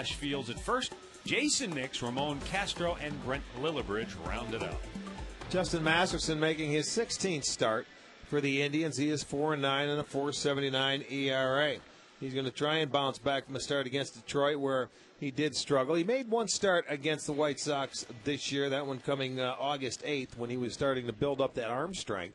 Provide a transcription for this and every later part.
Josh Fields at first. Jason Nix, Ramon Castro, and Brent Lillibridge rounded up. Justin Masterson making his 16th start for the Indians. He is 4-9 and a 4.79 ERA. He's going to try and bounce back from a start against Detroit where he did struggle. He made one start against the White Sox this year, that one coming August 8th when he was starting to build up that arm strength.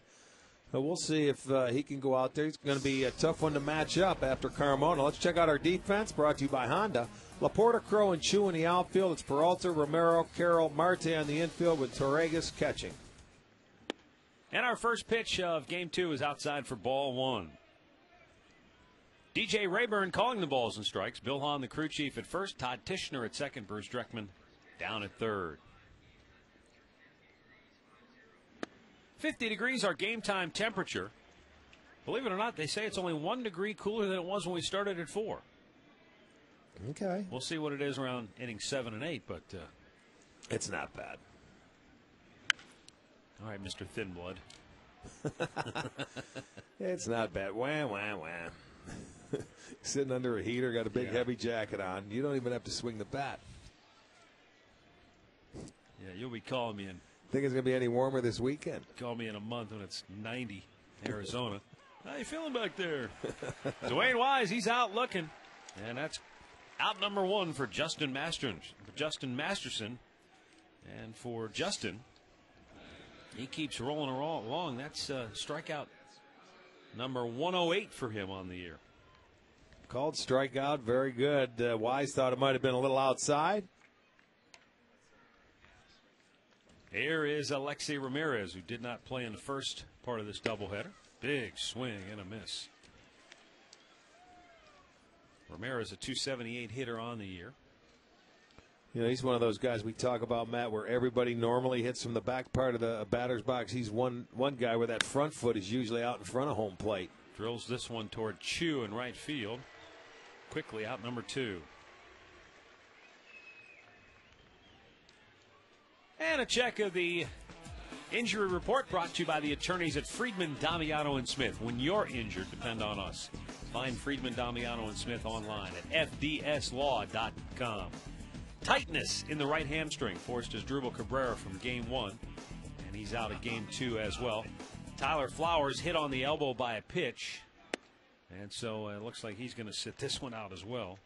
So we'll see if he can go out there. It's going to be a tough one to match up after Carmona. Let's check out our defense, brought to you by Honda. Laporta, Crow, and Chu in the outfield. It's Peralta, Romero, Carroll, Marte on the infield with Torregas catching. And our first pitch of Game 2 is outside for ball 1. DJ Rayburn calling the balls and strikes. Bill Hahn, the crew chief, at first. Todd Tischner at second. Bruce Dreckman down at third. 50 degrees, our game time temperature. Believe it or not, they say it's only 1 degree cooler than it was when we started at 4. Okay. We'll see what it is around innings 7 and 8, but it's not bad. All right, Mr. Thin Blood. It's not bad. Wham, wham, wham. Sitting under a heater, got a big heavy jacket on. You don't even have to swing the bat. Yeah, you'll be calling me in. Think it's going to be any warmer this weekend? Call me in a month when it's 90 Arizona. How you feeling back there? Dwayne Wise, he's out looking. And that's out number 1 for Justin Masterson. And for Justin, he keeps rolling along. That's strikeout number 108 for him on the year. Called strikeout. Very good. Wise thought it might have been a little outside. Here is Alexei Ramirez, who did not play in the first part of this doubleheader. Big swing and a miss. Ramirez, a .278 hitter on the year. You know, he's one of those guys we talk about, Matt, where everybody normally hits from the back part of the batter's box. He's one guy where that front foot is usually out in front of home plate. Drills this one toward Chu in right field. Quickly out number 2. And a check of the injury report brought to you by the attorneys at Friedman, Damiano, and Smith. When you're injured, depend on us. Find Friedman, Damiano, and Smith online at fdslaw.com. Tightness in the right hamstring forced Asdrubal Cabrera from Game 1, and he's out of Game 2 as well. Tyler Flowers hit on the elbow by a pitch, and so it looks like he's going to sit this one out as well.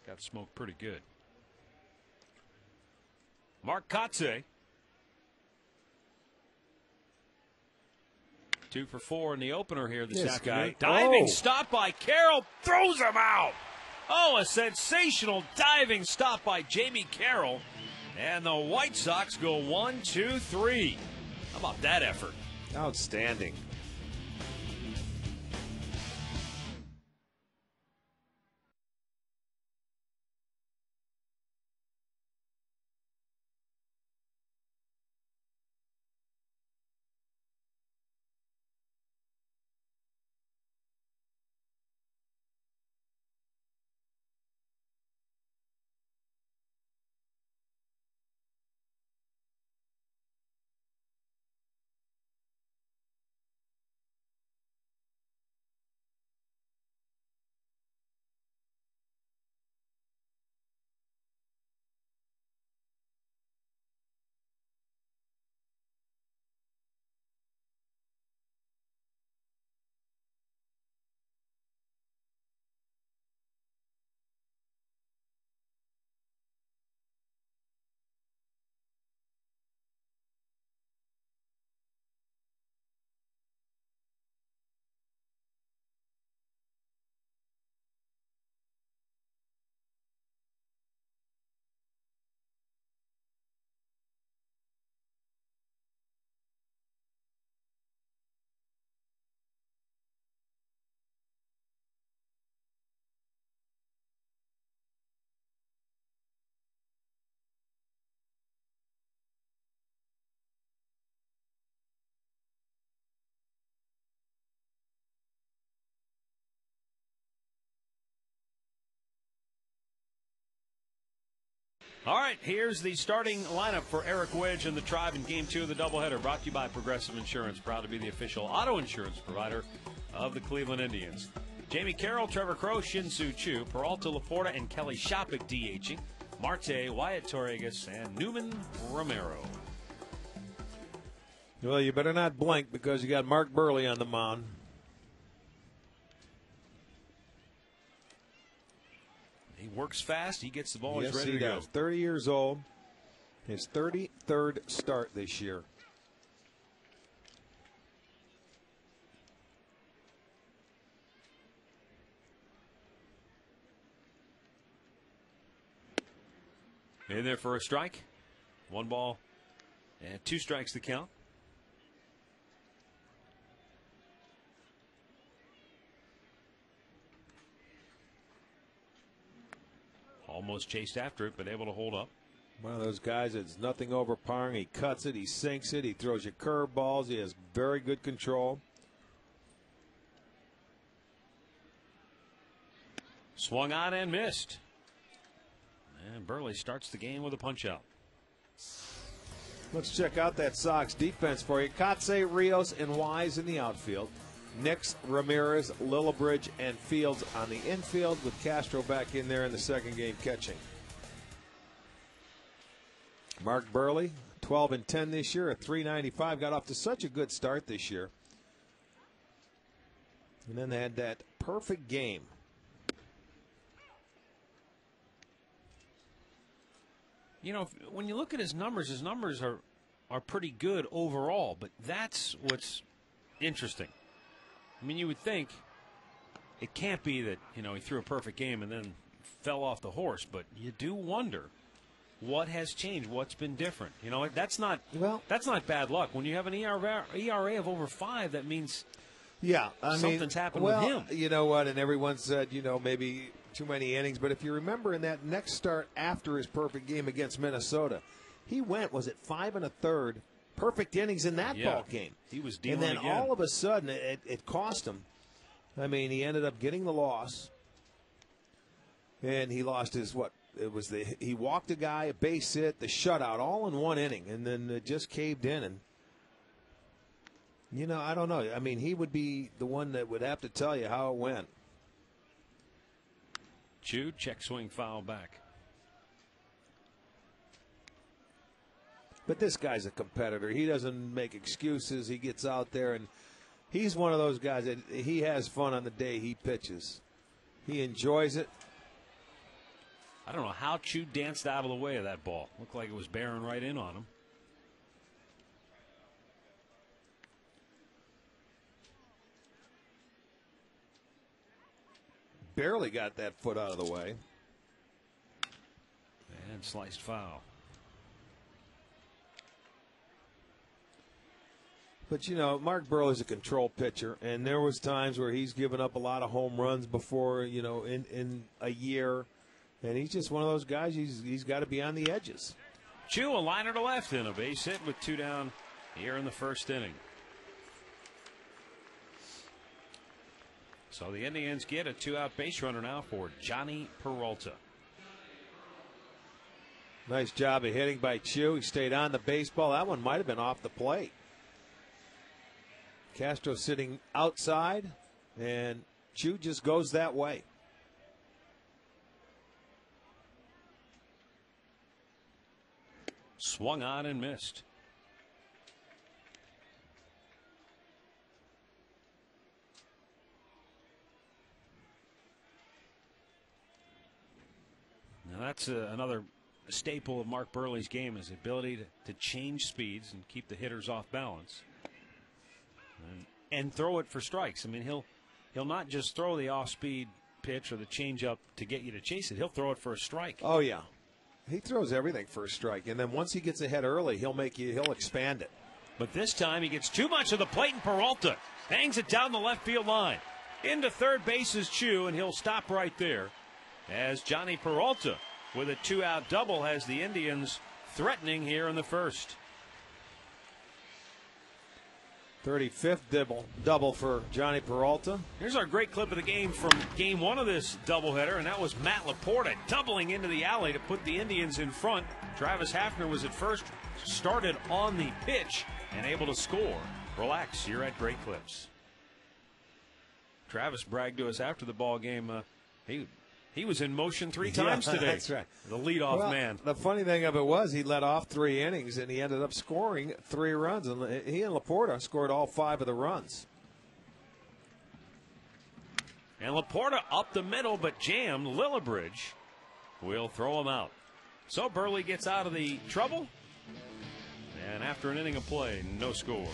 Got smoked pretty good. Mark Kotze, 2 for 4 in the opener here this afternoon. Diving stop by Carroll, throws him out. Oh, a sensational diving stop by Jamie Carroll. And the White Sox go 1, 2, 3. How about that effort? Outstanding. All right, here's the starting lineup for Eric Wedge and the Tribe in Game 2 of the doubleheader, brought to you by Progressive Insurance, proud to be the official auto insurance provider of the Cleveland Indians. Jamie Carroll, Trevor Crow, Shin-Soo Choo, Peralta, Laporta, and Kelly Shopik DHing. Marte, Wyatt Torregas, and Newman Romero. Well, you better not blink because you got Mark Burley on the mound. He works fast. He gets the ball. Yes, He's ready he to does. go. 30 years old. His 33rd start this year. In there for a strike. 1 ball and 2 strikes to count. Almost chased after it, but able to hold up. One of those guys that's nothing overpowering. He cuts it, he sinks it, he throws you curveballs. He has very good control. Swung on and missed. And Burley starts the game with a punch-out. Let's check out that Sox defense for you. Kotze, Rios, and Wise in the outfield. Nix, Ramirez, Lillibridge, and Fields on the infield, with Castro back in there in the second game catching. Mark Burley, 12-10 this year, at .395. Got off to such a good start this year. And then they had that perfect game. You know, when you look at his numbers are pretty good overall, but that's what's interesting. I mean, you would think it can't be that, you know, he threw a perfect game and then fell off the horse, but you do wonder what has changed, what's been different. You know, that's not bad luck. When you have an ERA of over 5, that means something's happened with him. You know what, and everyone said, you know, maybe too many innings, but if you remember in that next start after his perfect game against Minnesota, he went, was it 5 1/3 perfect innings in that ball game. He was dealing again. And then again. all of a sudden it cost him. I mean, he ended up getting the loss, and he lost his he walked a guy, a base hit, the shutout, all in one inning, and then it just caved in. And you know, I don't know. I mean, he would be the one that would have to tell you how it went. Choo, check swing, foul back. But this guy's a competitor. He doesn't make excuses. He gets out there, and he's one of those guys that he has fun on the day he pitches. He enjoys it. I don't know how Choo danced out of the way of that ball. Looked like it was bearing right in on him. Barely got that foot out of the way. And sliced foul. But, you know, Mark Burley's a control pitcher, and there was times where he's given up a lot of home runs before, you know, in a year. And he's just one of those guys, he's got to be on the edges. Choo, a liner to left and a base hit with 2 down here in the first inning. So the Indians get a 2-out base runner now for Johnny Peralta. Nice job of hitting by Choo. He stayed on the baseball. That one might have been off the plate. Castro sitting outside, and Choo just goes that way. Swung on and missed. Now that's another staple of Mark Burley's game, is the ability to change speeds and keep the hitters off balance. And throw it for strikes. I mean, he'll not just throw the off-speed pitch or the changeup to get you to chase it. He'll throw it for a strike. Oh yeah, he throws everything for a strike, and then once he gets ahead early, he'll expand it. But this time he gets too much of the plate, and Peralta hangs it down the left field line. Into third base is Choo, and he'll stop right there as Johnny Peralta with a 2-out double has the Indians threatening here in the first. 35th double for Johnny Peralta. Here's our great clip of the game from game 1 of this doubleheader, and that was Matt Laporta doubling into the alley to put the Indians in front. Travis Hafner was at first, started on the pitch and able to score. Relax, you're at Great Clips. Travis bragged to us after the ball game. He was in motion 3 times today. That's right. The leadoff man. The funny thing of it was he led off 3 innings, and he ended up scoring 3 runs. And he and Laporta scored all 5 of the runs. And Laporta up the middle, but jammed. Lillibridge will throw him out. So Burley gets out of the trouble. And after an inning of play, no score.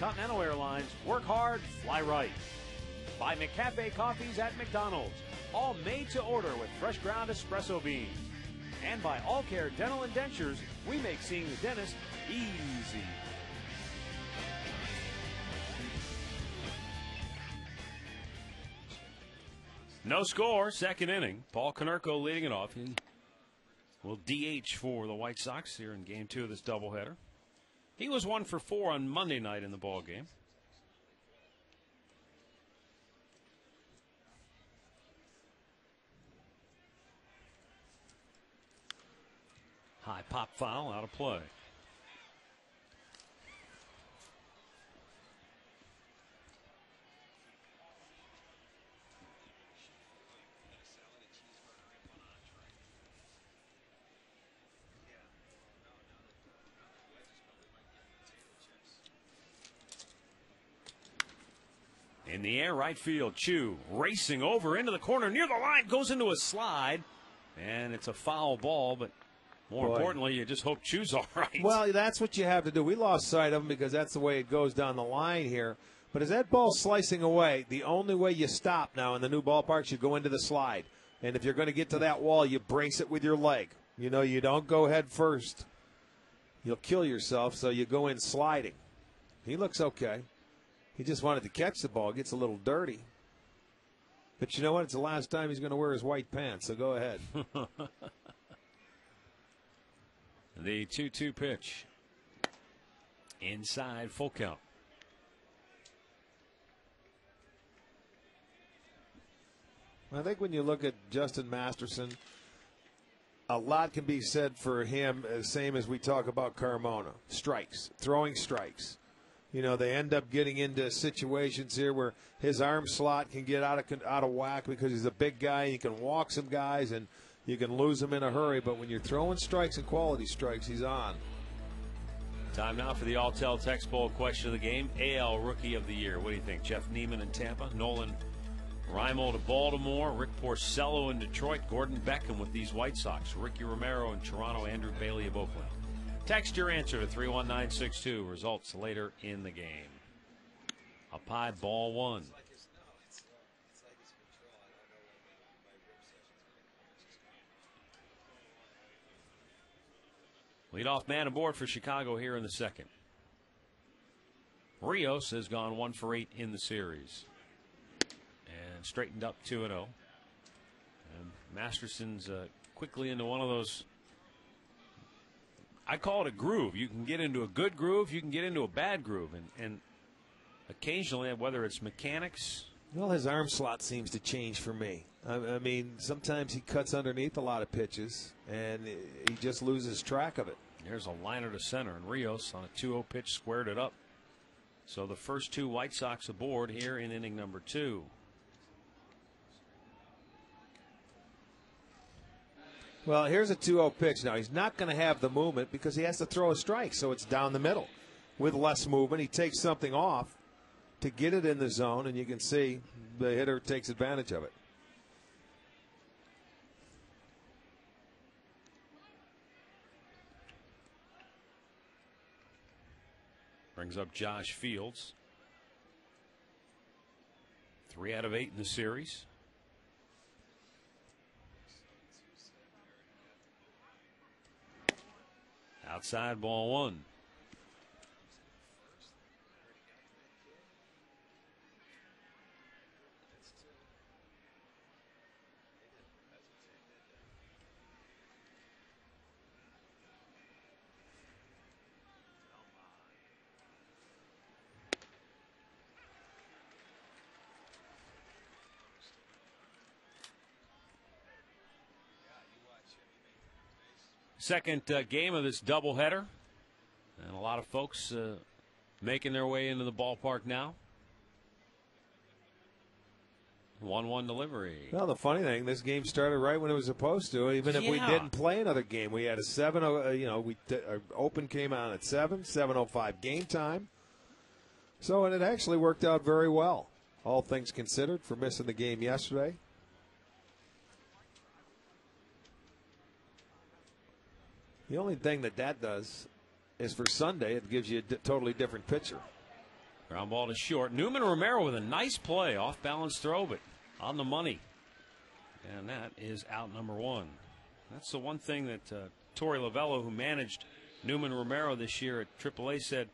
Continental Airlines, work hard, fly right. By McCafe Coffees at McDonald's, all made to order with fresh ground espresso beans. And by All Care Dental and Dentures, we make seeing the dentist easy. No score, second inning. Paul Konerko leading it off. He will DH for the White Sox here in Game 2 of this doubleheader. He was 1 for 4 on Monday night in the ball game. High pop foul, out of play. In the air, right field, Chu racing over into the corner near the line, goes into a slide, and it's a foul ball, but more importantly, you just hope Chu's all right. Well, that's what you have to do. We lost sight of him because that's the way it goes down the line here. But as that ball's slicing away, the only way you stop now in the new ballparks, you go into the slide. And if you're going to get to that wall, you brace it with your leg. You know, you don't go head first. You'll kill yourself, so you go in sliding. He looks okay. He just wanted to catch the ball. Gets a little dirty. But you know what? It's the last time he's going to wear his white pants, so go ahead. The 2-2 pitch. Inside, full count. I think when you look at Justin Masterson, a lot can be said for him, same as we talk about Carmona. Strikes, throwing strikes. You know, they end up getting into situations here where his arm slot can get out of whack because he's a big guy. He can walk some guys, and you can lose him in a hurry. But when you're throwing strikes and quality strikes, he's on. Time now for the All-Tel Text Bowl question of the game. AL Rookie of the Year. What do you think? Jeff Neiman in Tampa, Nolan Rimo to Baltimore, Rick Porcello in Detroit, Gordon Beckham with these White Sox, Ricky Romero in Toronto, Andrew Bailey of Oakland. Text your answer to 31962. Results later in the game. Up high, ball one. Leadoff man aboard for Chicago here in the second. Rios has gone 1 for 8 in the series and straightened up 2-0. And Masterson's quickly into one of those, I call it a groove. You can get into a good groove, you can get into a bad groove, and occasionally, whether it's mechanics. Well, his arm slot seems to change for me. I mean, sometimes he cuts underneath a lot of pitches, and he just loses track of it. There's a liner to center, and Rios on a 2-0 pitch squared it up. So the first 2 White Sox aboard here in inning number 2. Well, here's a 2-0 pitch. Now, he's not going to have the movement because he has to throw a strike, so it's down the middle. With less movement, he takes something off to get it in the zone, and you can see the hitter takes advantage of it. Brings up Josh Fields. 3 out of 8 in the series. Outside, ball 1. Second game of this doubleheader, and a lot of folks making their way into the ballpark now. 1-1 delivery. Well, the funny thing, this game started right when it was supposed to. Even if we didn't play another game, we had a 7. Our open came on at 7:05 game time. So, and it actually worked out very well, all things considered, for missing the game yesterday. The only thing that does is for Sunday, it gives you a totally different picture. Ground ball to short. Newman Romero with a nice play. Off balance throw, but on the money. And that is out number 1. That's the one thing that Torey Lovello, who managed Newman Romero this year at AAA, said,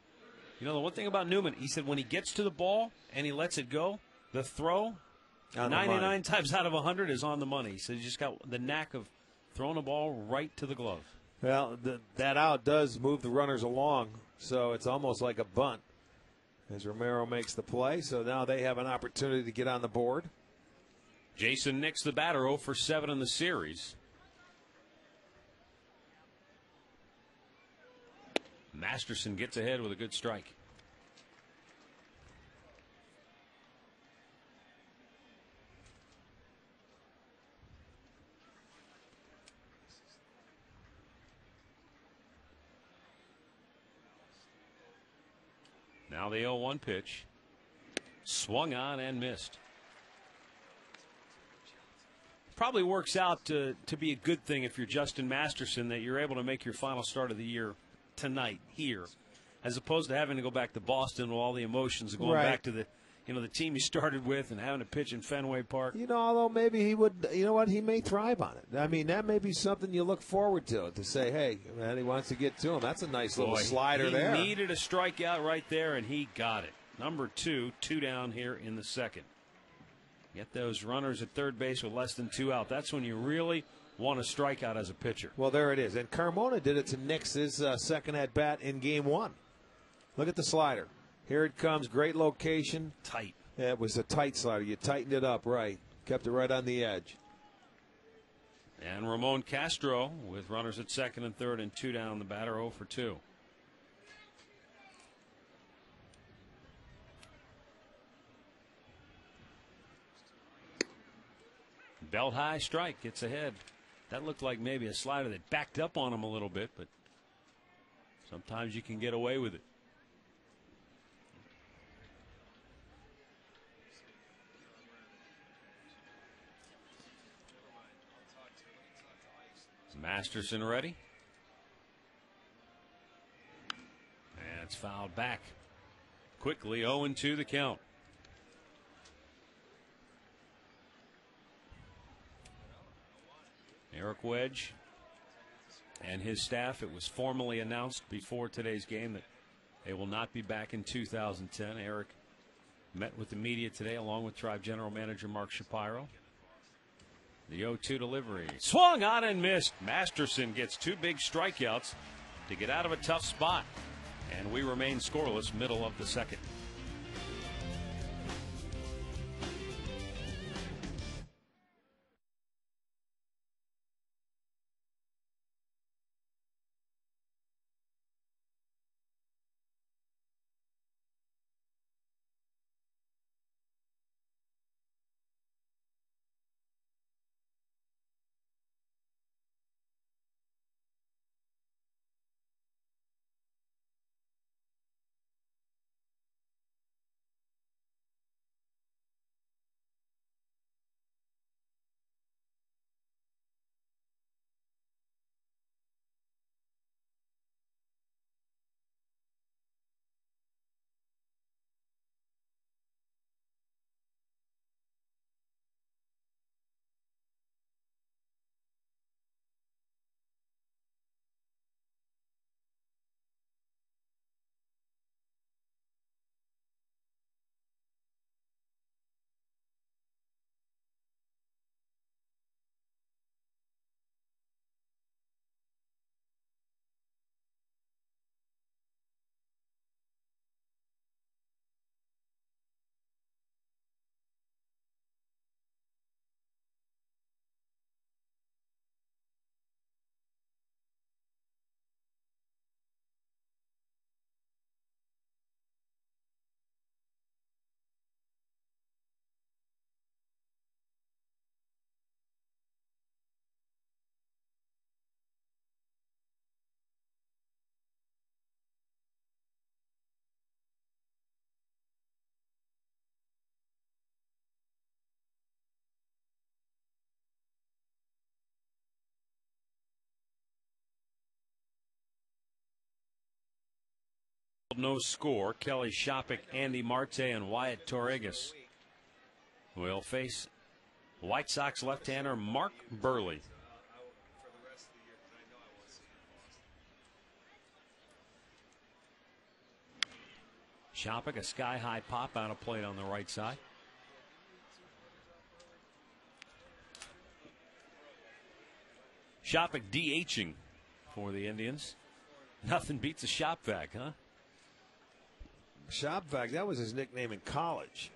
you know, the one thing about Newman, he said when he gets to the ball and he lets it go, the throw, 99 times out of 100 is on the money. So he just got the knack of throwing the ball right to the glove. Well, that out does move the runners along, so it's almost like a bunt as Romero makes the play. So now they have an opportunity to get on the board. Jason Nix, the batter, 0 for 7 in the series. Masterson gets ahead with a good strike. Now the 0-1 pitch. Swung on and missed. Probably works out to be a good thing if you're Justin Masterson, that you're able to make your final start of the year tonight here, as opposed to having to go back to Boston with all the emotions of going back to the team you started with and having to pitch in Fenway Park. Although maybe he would, he may thrive on it. I mean, that may be something you look forward to say, hey, man, he wants to get to him. That's a nice little slider there. He needed a strikeout right there, and he got it. Number 2 down here in the second. Get those runners at third base with less than 2 out. That's when you really want to strike out as a pitcher. Well, there it is. And Carmona did it to Nix's second at-bat in Game 1. Look at the slider. Here it comes. Great location. Tight. Yeah, it was a tight slider. You tightened it up right. Kept it right on the edge. And Ramon Castro with runners at second and third and 2 down. The batter 0 for 2. Belt high strike, gets ahead. That looked like maybe a slider that backed up on him a little bit, but sometimes you can get away with it. Masterson ready. And it's fouled back. Quickly 0-2 the count. Eric Wedge and his staff, it was formally announced before today's game that They will not be back in 2010. Eric met with the media today along with Tribe General Manager Mark Shapiro. The 0-2 delivery. Swung on and missed. Masterson gets 2 big strikeouts to get out of a tough spot. And we remain scoreless middle of the second. No score. Kelly Shopik, Andy Marte, and Wyatt Torregas will face White Sox left-hander Mark Burley. Shopik, a sky-high pop out of plate on the right side. Shopik DHing for the Indians. Nothing beats a shop vac, huh? Shop vac, that was his nickname in college.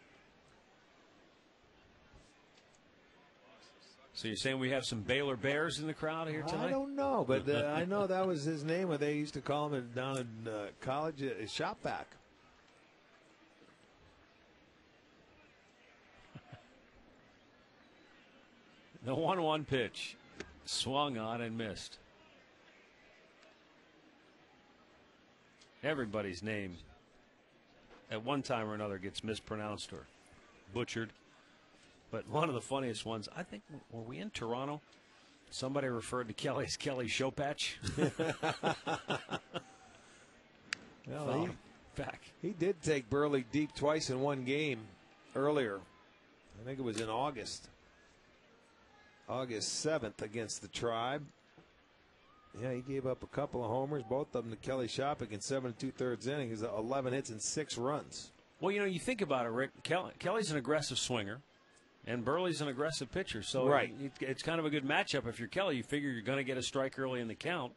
So you're saying we have some Baylor Bears in the crowd here tonight? I don't know, but I know that was his name. They used to call him down in college shop vac. The 1-1 pitch. Swung on and missed. Everybody's name at one time or another gets mispronounced or butchered. But one of the funniest ones, I think, were we in Toronto? Somebody referred to Kelly as Kelly Showpatch. Well, he did take Burley deep twice in one game earlier. I think it was in August 7th against the Tribe. Yeah, he gave up a couple of homers, both of them to Kelly Shopik in 7 2/3 innings, 11 hits and 6 runs. Well, you know, you think about it, Rick. Kelly's an aggressive swinger, and Burley's an aggressive pitcher. So right. It's kind of a good matchup. If you're Kelly, you figure you're going to get a strike early in the count.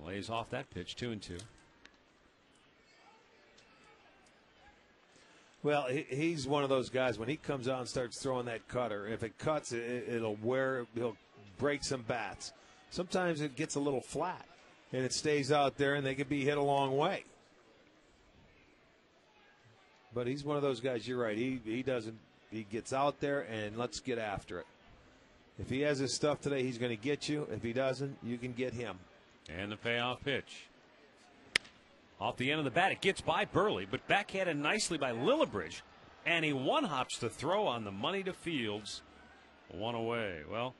Lays off that pitch, 2-2. Well, he's one of those guys, when he comes out and starts throwing that cutter, if it cuts, he'll break some bats. Sometimes it gets a little flat, and it stays out there, and they can be hit a long way. But he's one of those guys, you're right, he gets out there, and let's get after it. If he has his stuff today, he's going to get you. If he doesn't, you can get him. And the payoff pitch. Off the end of the bat, it gets by Burley, but backhanded nicely by Lillibridge, and he one-hops the throw on the money to Fields. One away. Well,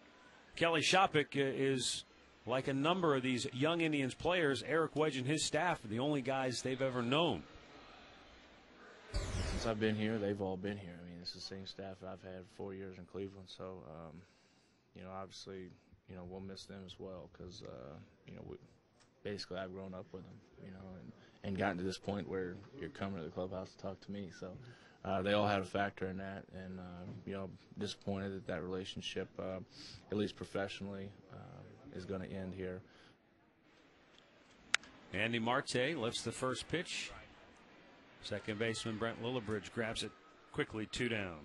Kelly Shopik is like a number of these young Indians players. Eric Wedge and his staff are the only guys they've ever known. Since I've been here, they've all been here. I mean, it's the same staff I've had 4 years in Cleveland. So, obviously, we'll miss them as well because, basically I've grown up with them, and and gotten to this point where you're coming to the clubhouse to talk to me. So they all had a factor in that, and disappointed that relationship, at least professionally, is going to end here. Andy Marte lifts the first pitch. Second baseman Brent Lillibridge grabs it quickly, 2 down.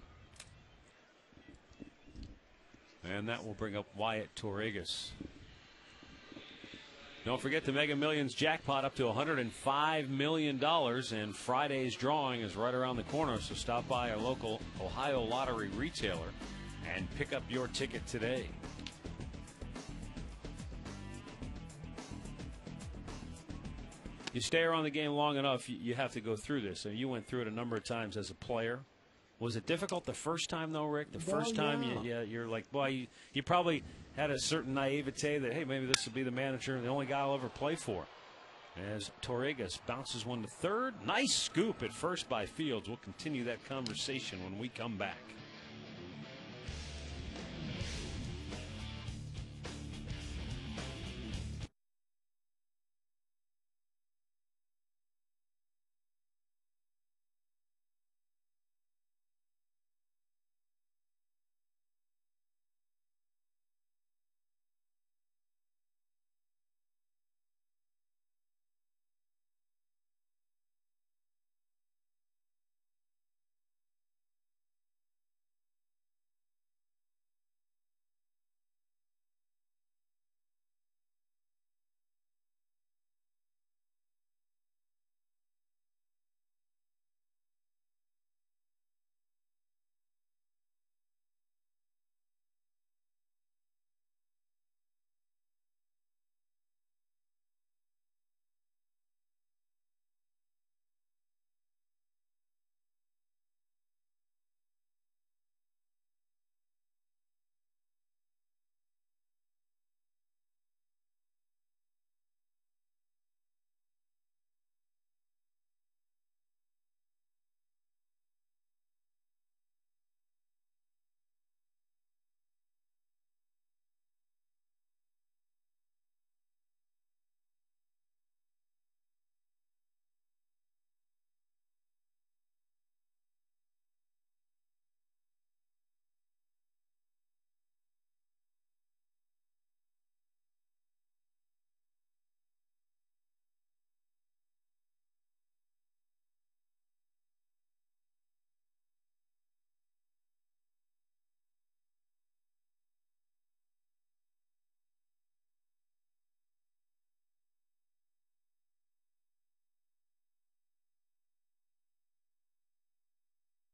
And that will bring up Wyatt Torregas. Don't forget the Mega Millions jackpot up to $105 million, and Friday's drawing is right around the corner, so stop by our local Ohio Lottery retailer and pick up your ticket today. You stay around the game long enough, you have to go through this. So you went through it a number of times as a player. Was it difficult the first time, though, Rick? The first time, you're like, boy, you probably had a certain naivete that, hey, maybe this will be the manager, the only guy I'll ever play for. As Torregas bounces one to third. Nice scoop at first by Fields. We'll continue that conversation when we come back.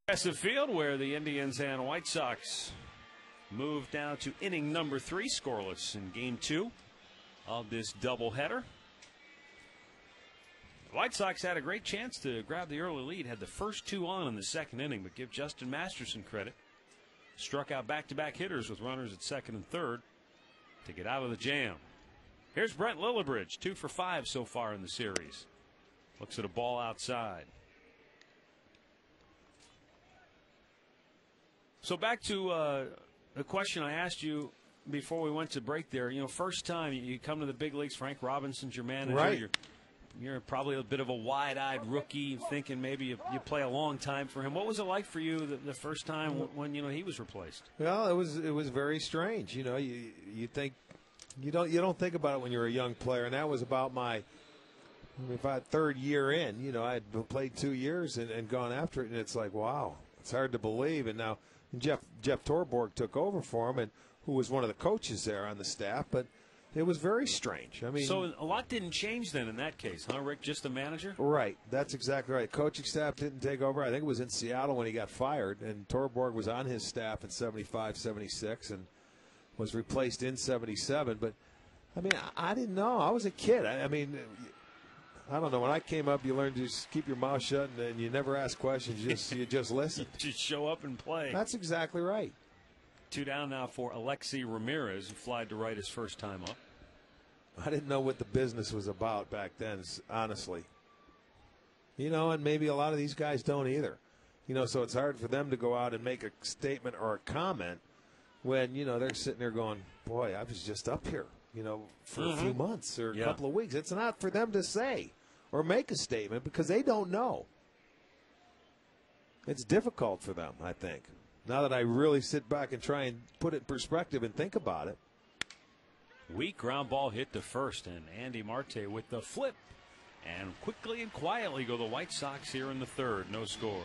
Impressive field where the Indians and White Sox move down to inning number 3, scoreless in game 2 of this doubleheader. The White Sox had a great chance to grab the early lead, had the first 2 on in the second inning, but give Justin Masterson credit. Struck out back-to-back hitters with runners at second and third to get out of the jam. Here's Brent Lillibridge, 2 for 5 so far in the series. Looks at a ball outside. So back to a question I asked you before we went to break there. You know, first time you come to the big leagues, Frank Robinson's your manager. Right. You're probably a bit of a wide-eyed rookie, thinking maybe you play a long time for him. What was it like for you the first time when he was replaced? Well, it was very strange. You know, you think you don't think about it when you're a young player, and that was about my third year in. You know, I had played 2 years and gone after it, and it's like, wow, it's hard to believe. And now Jeff Torborg took over for him, and who was one of the coaches there on the staff, but it was very strange. I mean, so a lot didn't change then in that case, huh, Rick? Just the manager? Right. That's exactly right. Coaching staff didn't take over. I think it was in Seattle when he got fired, and Torborg was on his staff in 75, 76, and was replaced in 77. But, I mean, I didn't know. I was a kid. I mean, I don't know. When I came up, you learned to just keep your mouth shut and you never ask questions. You just listen. Just show up and play. That's exactly right. 2 down now for Alexi Ramirez, who flied to right his first time up. I didn't know what the business was about back then, honestly. You know, and maybe a lot of these guys don't either. You know, so it's hard for them to go out and make a statement or a comment when, you know, they're sitting there going, boy, I was just up here, you know, for a few months or a couple of weeks. It's not for them to say or make a statement because they don't know. It's difficult for them, I think. Now that I really sit back and try and put it in perspective and think about it. Weak ground ball hit to first, and Andy Marte with the flip. And quickly and quietly go the White Sox here in the third. No score.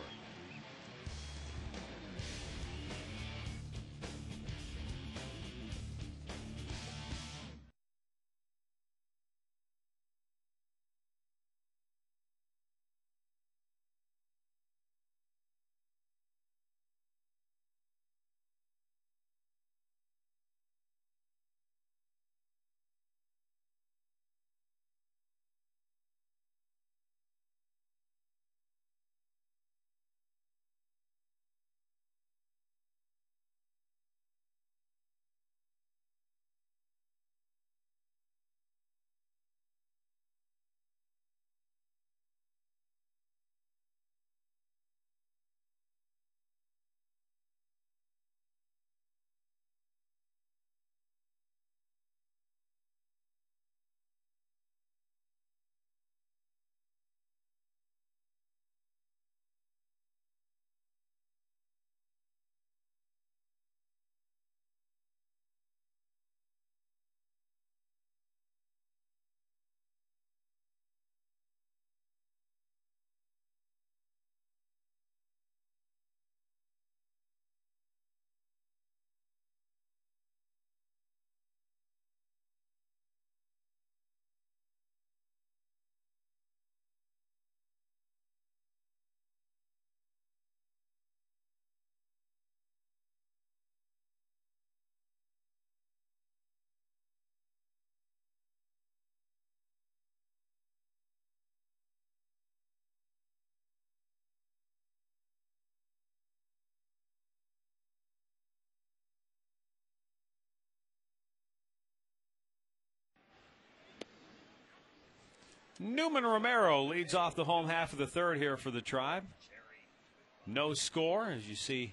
Newman Romero leads off the home half of the third here for the Tribe. No score, as you see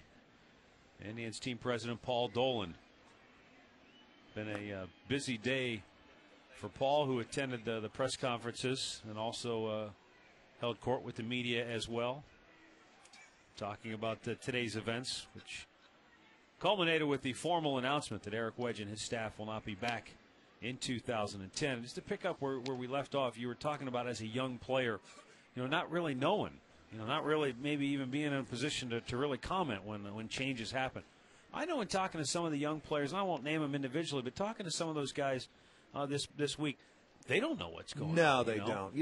Indians team president Paul Dolan. Been a busy day for Paul, who attended the press conferences and also held court with the media as well, talking about today's events, which culminated with the formal announcement that Eric Wedge and his staff will not be back in 2010. Just to pick up where we left off, you were talking about as a young player, not really knowing, not really maybe even being in a position to really comment when changes happen. I know in talking to some of the young players, and I won't name them individually, but talking to some of those guys this week, they don't know what's going on. No, they don't.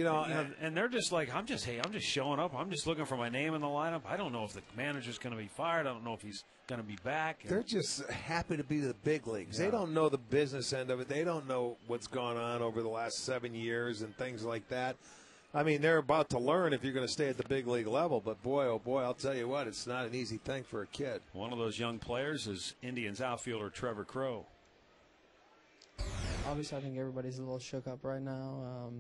And they're just like, I'm just showing up. I'm just looking for my name in the lineup. I don't know if the manager's going to be fired. I don't know if he's going to be back. They're just happy to be the big leagues. Yeah. They don't know the business end of it. They don't know what's gone on over the last 7 years and things like that. I mean, they're about to learn if you're going to stay at the big league level. But boy, oh boy, I'll tell you what, it's not an easy thing for a kid. One of those young players is Indians outfielder Trevor Crowe. Obviously, I think everybody's a little shook up right now.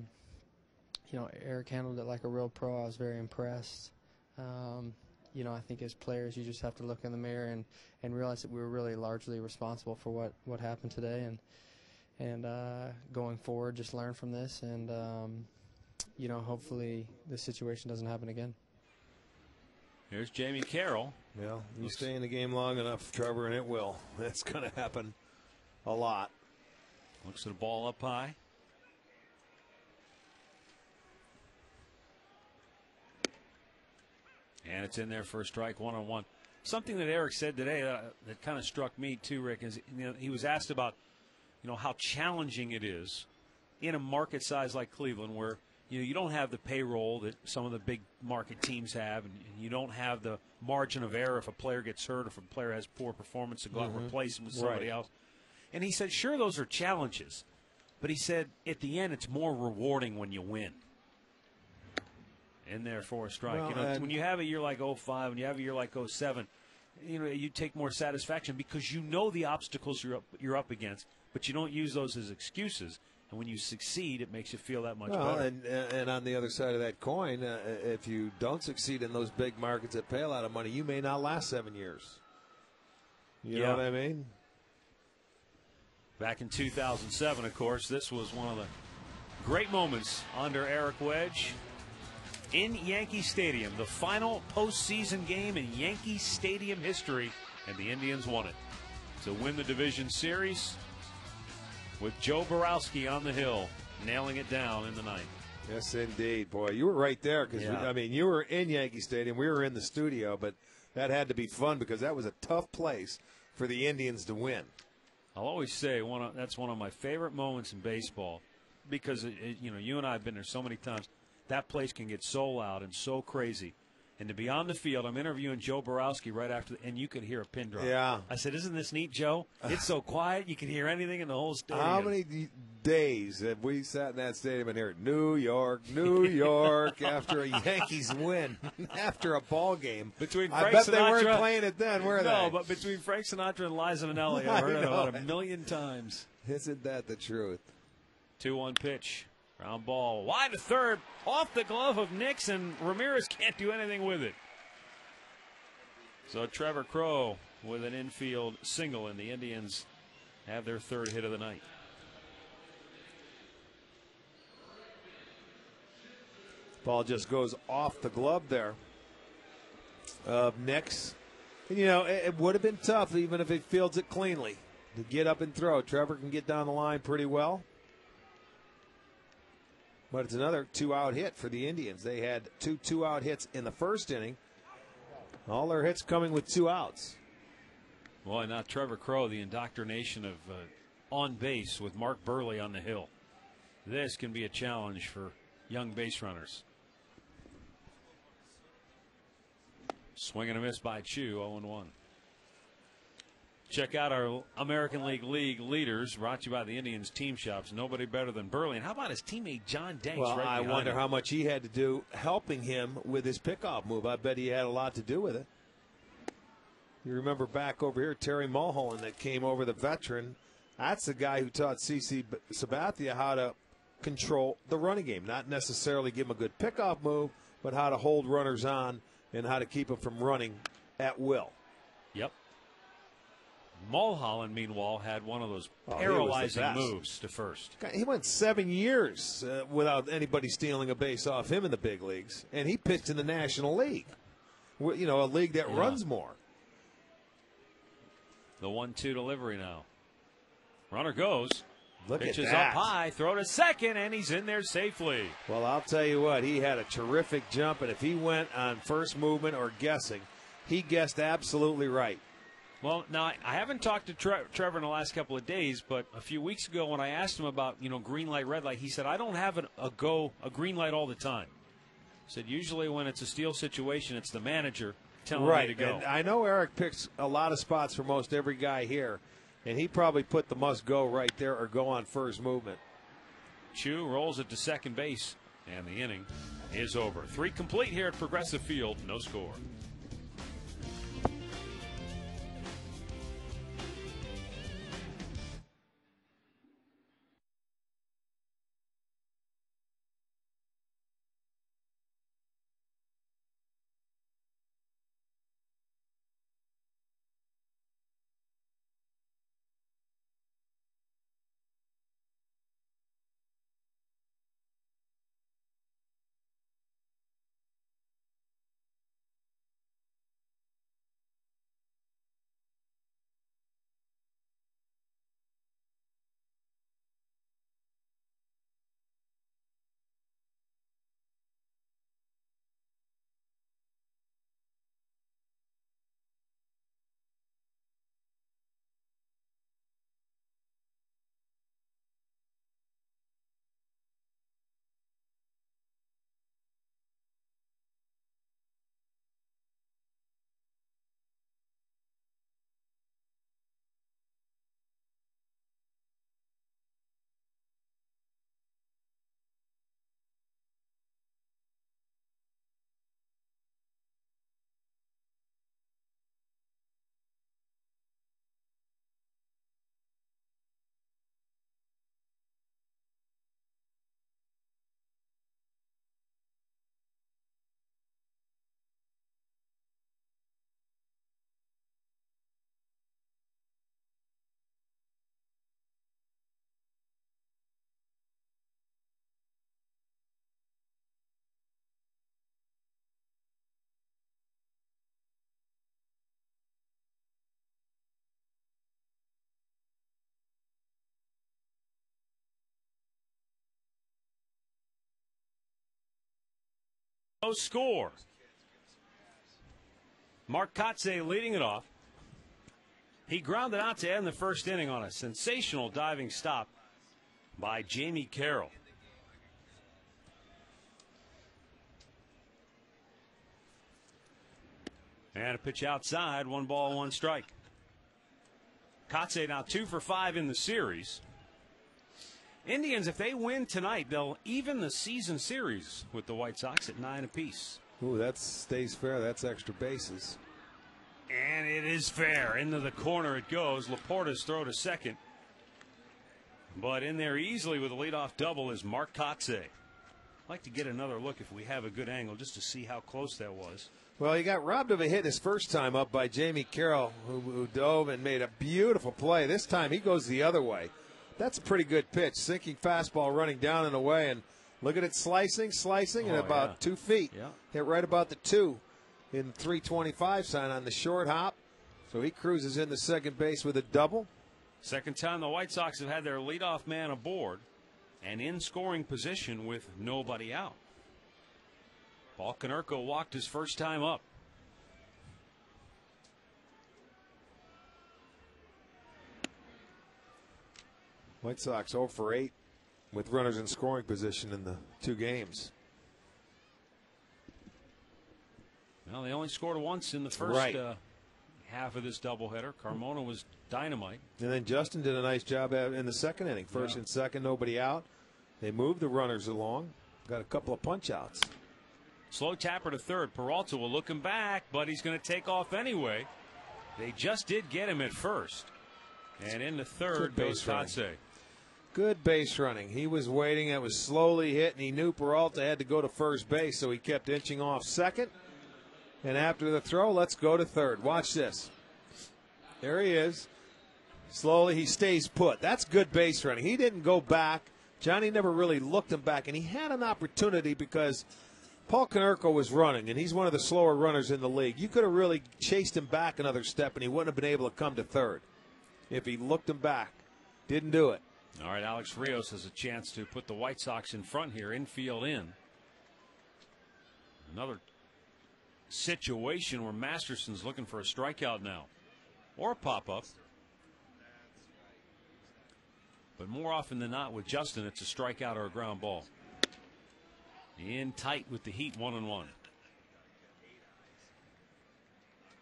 Eric handled it like a real pro. I was very impressed. I think as players, you just have to look in the mirror and realize that we were really largely responsible for what happened today. And going forward, just learn from this. And, hopefully this situation doesn't happen again. Here's Jamie Carroll. Well, you stay in the game long enough, Trevor, and it will. That's going to happen a lot. Looks at the ball up high. And it's in there for a strike, 1-on-1. Something that Eric said today that kind of struck me too, Rick, is he was asked about how challenging it is in a market size like Cleveland, where you don't have the payroll that some of the big market teams have, and you don't have the margin of error if a player gets hurt or if a player has poor performance to go out and replace him with somebody else. And he said, sure, those are challenges. But he said, at the end, it's more rewarding when you win. In there for a strike. Well, when you have a year like 05, when you have a year like 07, you take more satisfaction because you know the obstacles you're up against, but you don't use those as excuses. And when you succeed, it makes you feel that much better. And on the other side of that coin, if you don't succeed in those big markets that pay a lot of money, you may not last 7 years. You know what I mean? Back in 2007, of course, this was one of the Great moments under Eric Wedge in Yankee Stadium. The final postseason game in Yankee Stadium history, and the Indians won it to win the division series with Joe Borowski on the hill, nailing it down in the ninth. Yes, indeed. Boy, you were right there because, Yeah. you were in Yankee Stadium. We were in the studio, but that had to be fun because that was a tough place for the Indians to win. I'll always say that's one of my favorite moments in baseball because, you and I have been there so many times. That place can get so loud and so crazy. And to be on the field, I'm interviewing Joe Borowski right after, and you could hear a pin drop. Yeah. I said, isn't this neat, Joe? It's so quiet, you can hear anything in the whole stadium. How many days have we sat in that stadium and heard New York, New York after a Yankees win, after a ball game? Between I Frank bet Sinatra, they weren't playing it then, were they? No, but between Frank Sinatra and Liza Minnelli, I've heard it about a million times. Isn't that the truth? 2-1 pitch. Ground ball. Wide to third. Off the glove of Nixon. Ramirez can't do anything with it. So Trevor Crowe with an infield single, and the Indians have their third hit of the night. Ball just goes off the glove there of Nix. And, it would have been tough even if he fields it cleanly to get up and throw. Trevor can get down the line pretty well. But it's another 2-out hit for the Indians. They had two out hits in the first inning. All their hits coming with 2 outs. Boy, not Trevor Crowe, the indoctrination of on base with Mark Burley on the hill. This can be a challenge for young base runners. Swing and a miss by Chu, 0-1. Check out our American League leaders, brought to you by the Indians Team Shops. Nobody better than Burley. And how about his teammate John Danks? Well, right I behind wonder him? how much he had to do helping him with his pickoff move. I bet he had a lot to do with it. You remember back over here, Terry Mulholland that came over, the veteran. That's the guy who taught C.C. Sabathia how to control the running game. Not necessarily give him a good pickoff move, but how to hold runners on and how to keep them from running at will. Yep. Mulholland, meanwhile, had one of those he was the paralyzing best. moves to first. He went 7 years without anybody stealing a base off him in the big leagues, and he pitched in the National League, a league that runs more. The 1-2 delivery now. Runner goes. Look Pitches at that. up high, throw to second, and he's in there safely. Well, I'll tell you what, he had a terrific jump, and if he went on first movement or guessing, he guessed absolutely right. Well, now, I haven't talked to Trevor in the last couple of days, but a few weeks ago when I asked him about, green light, red light, he said, I don't have a green light all the time. He said, usually when it's a steal situation, it's the manager telling me to go. And I know Eric picks a lot of spots for most every guy here, and he probably put the must go right there or go on first movement. Chu rolls it to second base, and the inning is over. 3 complete here at Progressive Field, no score. No score. Mark Kotze leading it off. He grounded out to end the first inning on a sensational diving stop by Jamie Carroll. And a pitch outside, 1 ball, 1 strike. Kotze now 2 for 5 in the series. Indians, if they win tonight, they'll even the season series with the White Sox at 9 apiece. Ooh, that stays fair. That's extra bases. And it is fair. Into the corner it goes. Laporta's throw to second. But in there easily with a leadoff double is Mark Kotze. I'd like to get another look if we have a good angle just to see how close that was. Well, he got robbed of a hit his first time up by Jamie Carroll, who dove and made a beautiful play. This time he goes the other way. That's a pretty good pitch. Sinking fastball running down and away. And look at it slicing, and about 2 feet. Yeah. Hit right about the 2 in 325 sign on the short hop. So he cruises into second base with a double. Second time the White Sox have had their leadoff man aboard and in scoring position with nobody out. Paul Konerko walked his first time up. White Sox 0 for 8 with runners in scoring position in the 2 games. Well, they only scored once in the first half of this doubleheader. Carmona was dynamite. And then Justin did a nice job in the second inning. First and second, nobody out. They moved the runners along. Got a couple of punch outs. Slow tapper to third. Peralta will look him back, but he's going to take off anyway. They just did get him at first. And into third goes Kotze. Good base running. He was waiting. It was slowly hit, and he knew Peralta had to go to first base, so he kept inching off second. And after the throw, let's go to third. Watch this. There he is. Slowly, he stays put. That's good base running. He didn't go back. Johnny never really looked him back, and he had an opportunity because Paul Konerko was running, and he's one of the slower runners in the league. You could have really chased him back another step, and he wouldn't have been able to come to third if he looked him back. Didn't do it. All right, Alex Rios has a chance to put the White Sox in front here, infield in. Another situation where Masterson's looking for a strikeout now or a pop-up. But more often than not with Justin, it's a strikeout or a ground ball. In tight with the Heat, 1-1.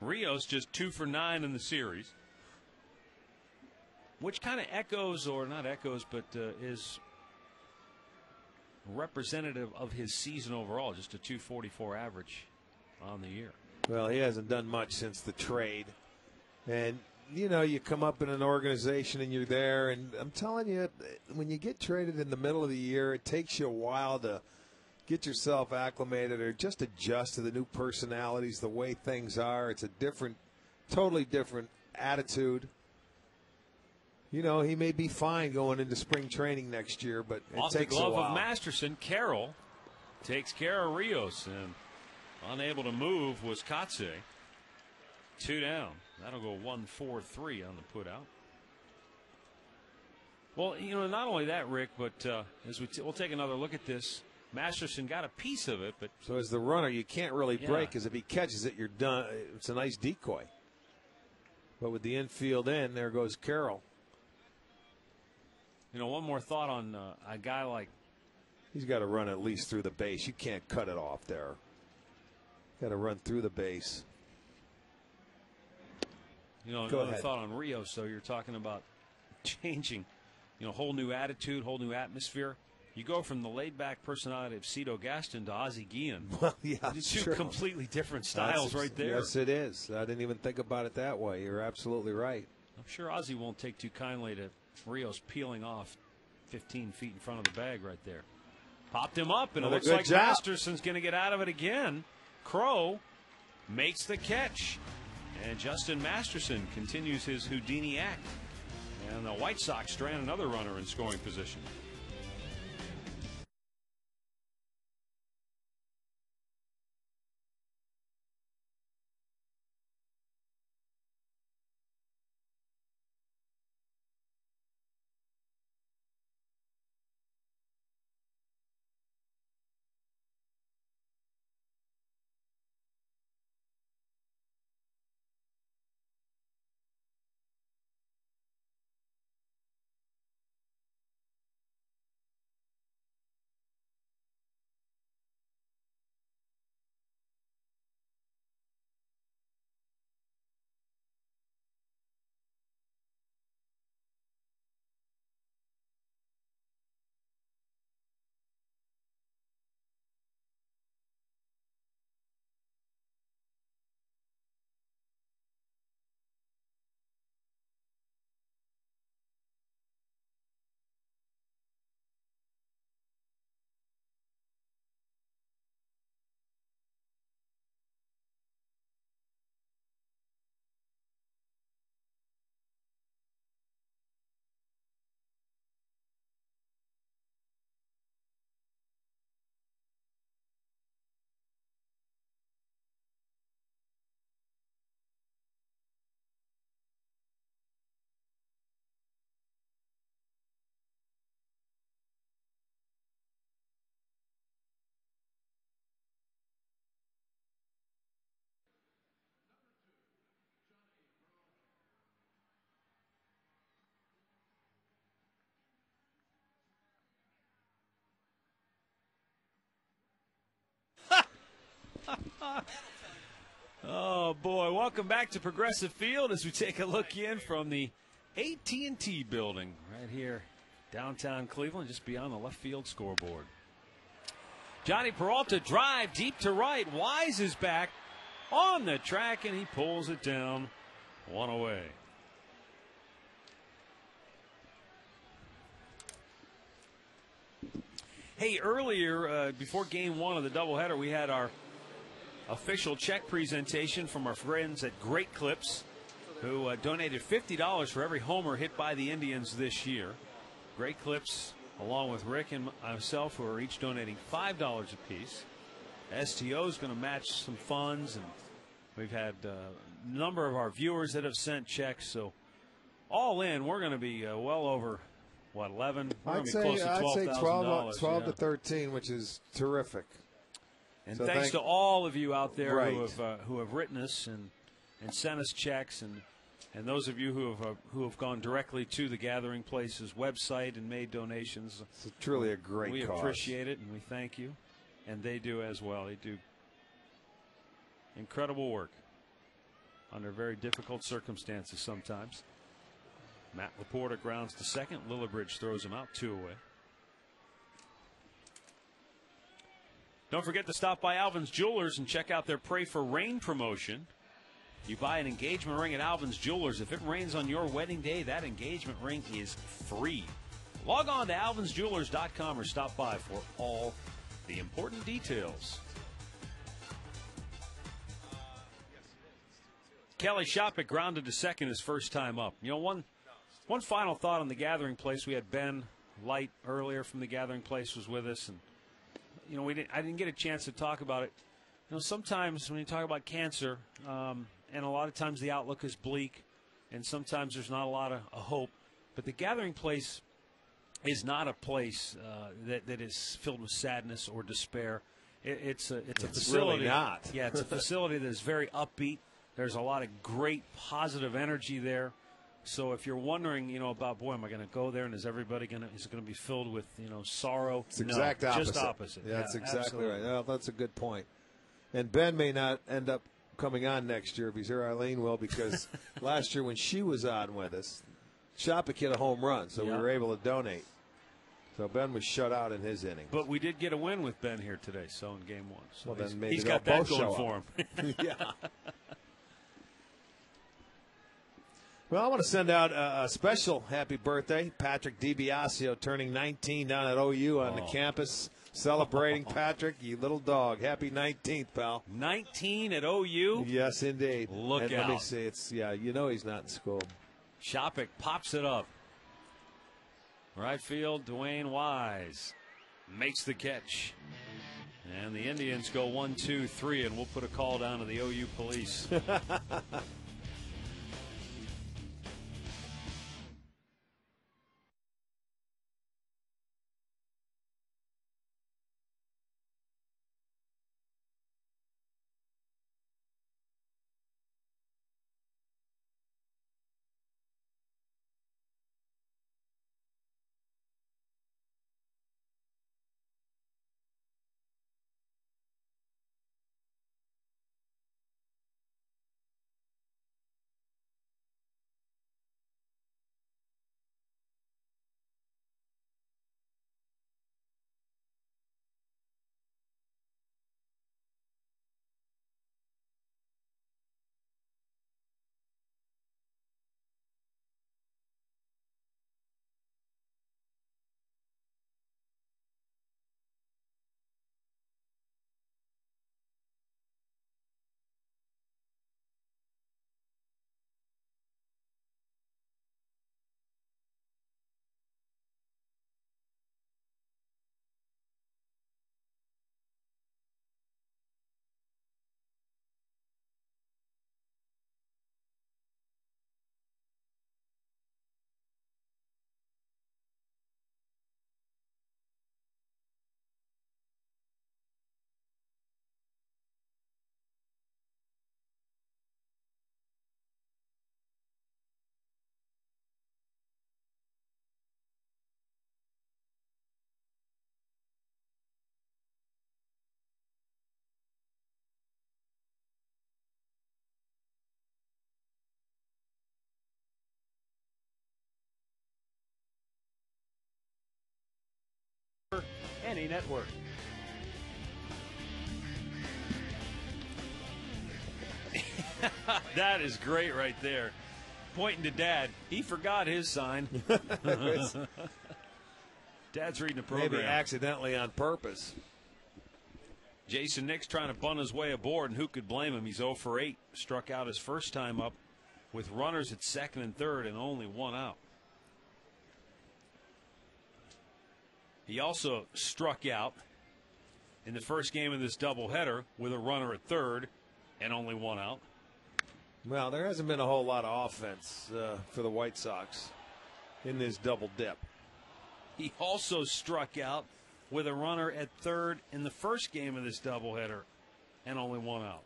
Rios just 2 for 9 in the series, which kind of echoes, or not echoes, but is representative of his season overall. Just a 244 average on the year. Well, he hasn't done much since the trade. And, you know, you come up in an organization and you're there, and I'm telling you, when you get traded in the middle of the year, it takes you a while to get yourself acclimated or just adjust to the new personalities, the way things are. It's a different, totally different attitude. You know, he may be fine going into spring training next year, but it takes a while. Off the glove of Masterson, Carroll takes care of Rios, and unable to move was Kotze. 2 down. That'll go 1-4-3 on the putout. Well, you know, not only that, Rick, but as we'll take another look at this, Masterson got a piece of it, but so as the runner, you can't really break, because if he catches it, you're done. It's a nice decoy. But with the infield in, there goes Carroll. You know, one more thought on a guy like. He's got to run at least through the base. You can't cut it off there. Got to run through the base. You know, another thought on Rios. So you're talking about changing, you know, whole new attitude, whole new atmosphere. You go from the laid-back personality of Cito Gaston to Ozzie Guillen. Well, yeah, two completely different styles right there. Yes, it is. I didn't even think about it that way. You're absolutely right. I'm sure Ozzie won't take too kindly to Rios peeling off 15 feet in front of the bag right there. Popped him up, and it looks like Masterson's going to get out of it again. Crow makes the catch, and Justin Masterson continues his Houdini act. And the White Sox strand another runner in scoring position. Oh, boy. Welcome back to Progressive Field as we take a look in from the AT&T building right here downtown Cleveland, just beyond the left field scoreboard. Johnny Peralta drive deep to right. Wise is back on the track, and he pulls it down, one away. Hey, earlier, before game one of the doubleheader, we had our official check presentation from our friends at Great Clips, who donated $50 for every homer hit by the Indians this year. Great Clips, along with Rick and myself, who are each donating $5 apiece. STO is going to match some funds, and we've had a number of our viewers that have sent checks. So all in, we're going to be well over, what, 11? I'd say $12 to 13, which is terrific. And so thanks to all of you out there right. who have written us and sent us checks, and those of you who have gone directly to the Gathering Place's website and made donations. It's truly a great We cause. appreciate it, and we thank you, and they do as well. They do incredible work under very difficult circumstances sometimes. Matt Laporta grounds to second. Lillibridge throws him out, 2 away. Don't forget to stop by Alvin's Jewelers and check out their Pray for Rain promotion. You buy an engagement ring at Alvin's Jewelers. If it rains on your wedding day, that engagement ring is free. Log on to alvinsjewelers.com or stop by for all the important details. Kelly Shoppick grounded to second his first time up. You know, one final thought on the Gathering Place. We had Ben Light earlier from the Gathering Place was with us, and you know, I didn't get a chance to talk about it. You know, sometimes when you talk about cancer, and a lot of times the outlook is bleak, and sometimes there's not a lot of hope. But the Gathering Place is not a place that is filled with sadness or despair. It's a facility. Really not. Yeah, it's a facility that is very upbeat. There's a lot of great positive energy there. So if you're wondering, you know, about, boy, am I going to go there, and is everybody going to be filled with, you know, sorrow? It's exact opposite. Just opposite. Yeah, that's exactly absolutely right. Well, that's a good point. And Ben may not end up coming on next year if he's here. Eileen will, because last year when she was on with us, Shoppick hit a home run, so we were able to donate. So Ben was shut out in his inning. But we did get a win with Ben here today, so in game one. So well, then maybe he's got they'll that both going show for him. yeah. Well, I want to send out a special happy birthday. Patrick DiBiasio turning 19 down at OU on the campus. Celebrating, Patrick, you little dog. Happy 19th, pal. 19 at OU? Yes, indeed. Look out. Let me see. It's, you know he's not in school. Shoppick pops it up. Right field, Dwayne Wise makes the catch. And the Indians go 1-2-3, and we'll put a call down to the OU police. Penny Network. That is great right there. Pointing to Dad. He forgot his sign. Dad's reading the program. Maybe accidentally on purpose. Jason Nix trying to bunt his way aboard, and who could blame him? He's 0 for 8. Struck out his first time up with runners at second and third and only one out. He also struck out in the first game of this doubleheader with a runner at third and only one out. Well, there hasn't been a whole lot of offense for the White Sox in this double dip. He also struck out with a runner at third in the first game of this doubleheader and only one out.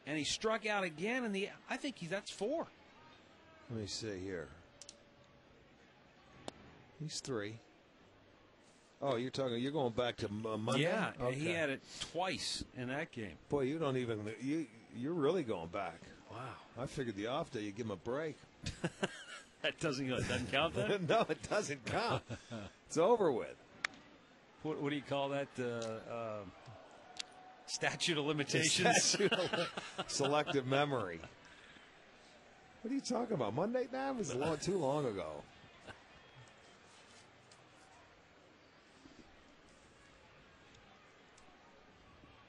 And he struck out again in I think that's 4. Let me see here. He's 3. Oh, you're going back to Monday? Yeah, okay. He had it twice in that game. Boy, you're really going back. Wow. I figured the off day you give him a break. That doesn't count then? No, it doesn't count. It's over with. What do you call that? Statute of limitations? Selective memory. What are you talking about? Monday night was too long ago.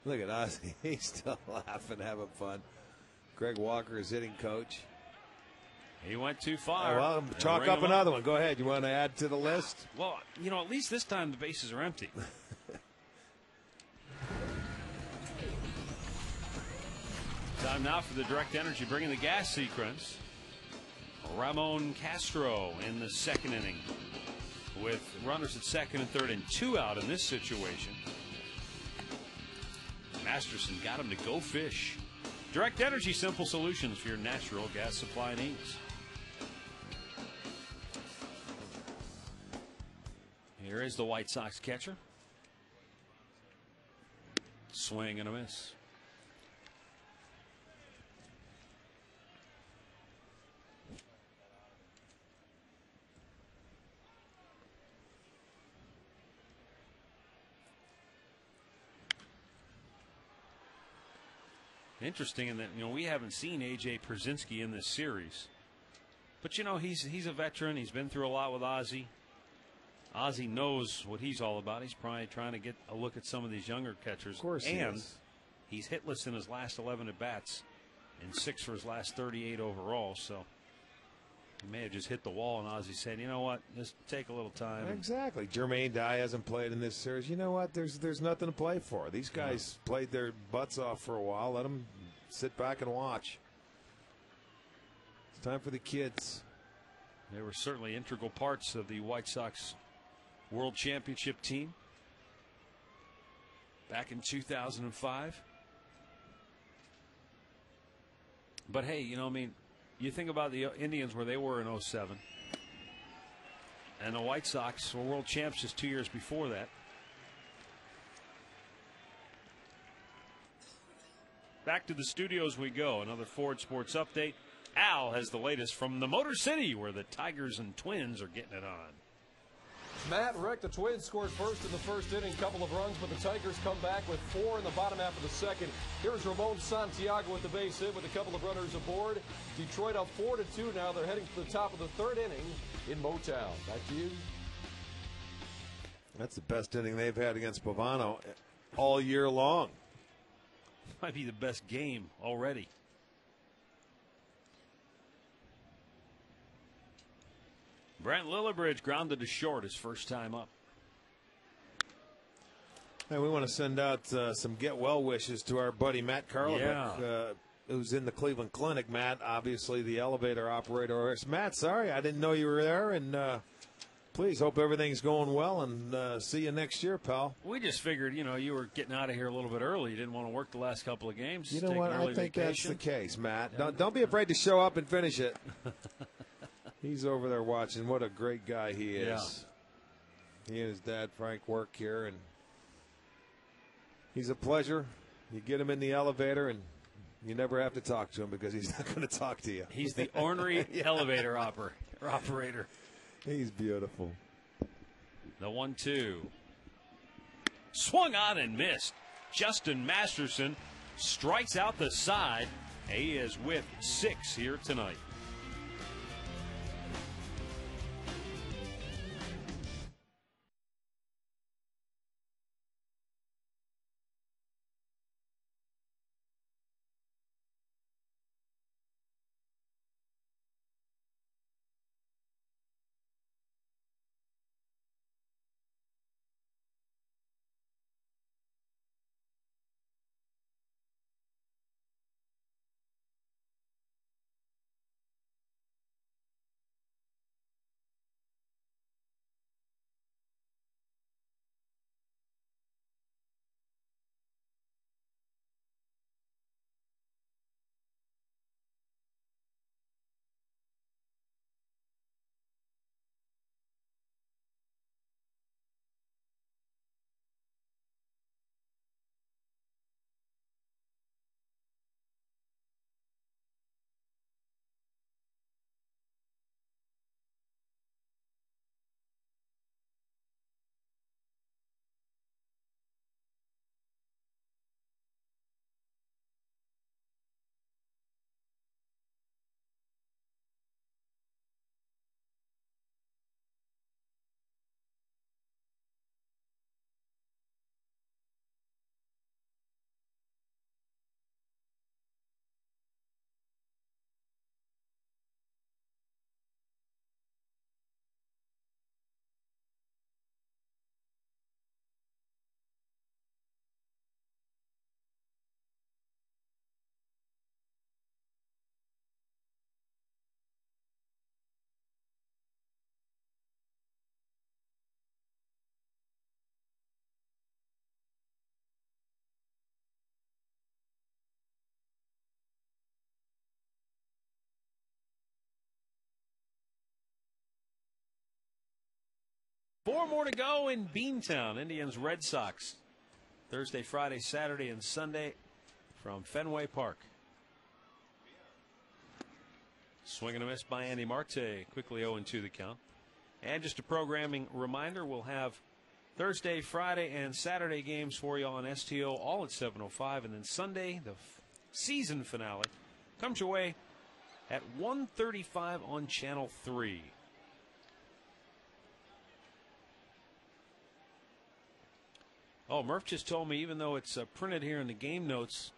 Look at us. He's still laughing, having fun. Greg Walker is hitting coach. He went too far. Well, chalk up another one. Go ahead. You want to add to the list? Well, at least this time the bases are empty. Time now for the direct energy, bringing the gas sequence. Ramon Castro in the second inning with runners at second and third and 2 out in this situation. Masterson got him to go fish. Direct Energy, simple solutions for your natural gas supply needs. Here is the White Sox catcher. Swing and a miss. Interesting in that we haven't seen A.J. Pierzynski in this series, but he's a veteran. He's been through a lot with Ozzie. Ozzie knows what he's all about. He's probably trying to get a look at some of these younger catchers. Of course, and he's hitless in his last 11 at bats, and 6 for his last 38 overall. So he may have just hit the wall, and Ozzie said, "You know what? Just take a little time." Exactly. Jermaine Dye hasn't played in this series. You know what? There's nothing to play for. These guys played their butts off for a while. Let them sit back and watch. It's time for the kids. They were certainly integral parts of the White Sox World Championship team back in 2005. But hey, you think about the Indians where they were in 07, and the White Sox were world champs just 2 years before that. Back to the studios we go. Another Ford Sports update. Al has the latest from the Motor City, where the Tigers and Twins are getting it on. Matt, Rick, the Twins scored first in the first inning, couple of runs, but the Tigers come back with 4 in the bottom half of the second. Here's Ramon Santiago with the base hit with a couple of runners aboard. Detroit up 4-2 now. They're heading to the top of the third inning in Motown. Back to you. That's the best inning they've had against Pavano all year long. Might be the best game already. Brent Lillibridge grounded to short his first time up. Hey, we want to send out some get well wishes to our buddy Matt Karlovic, who's in the Cleveland Clinic. Matt, obviously the elevator operator. Matt, sorry, I didn't know you were there, and please hope everything's going well, and see you next year, pal. We just figured, you were getting out of here a little bit early. You didn't want to work the last couple of games. You know what? I think that's the case, Matt. Don't be afraid to show up and finish it. He's over there watching. What a great guy he is. Yeah. He and his dad, Frank, work here, and he's a pleasure. You get him in the elevator, and you never have to talk to him because he's not going to talk to you. He's the ornery elevator operator. He's beautiful. The 1-2. Swung on and missed. Justin Masterson strikes out the side. He is with 6 here tonight. Four more to go in Beantown. Indians, Red Sox. Thursday, Friday, Saturday, and Sunday from Fenway Park. Swing and a miss by Andy Marte. Quickly 0-2 the count. And just a programming reminder, we'll have Thursday, Friday, and Saturday games for you on STO all at 7:05. And then Sunday, the season finale, comes your way at 1:35 on Channel 3. Oh, Murph just told me, even though it's printed here in the game notes,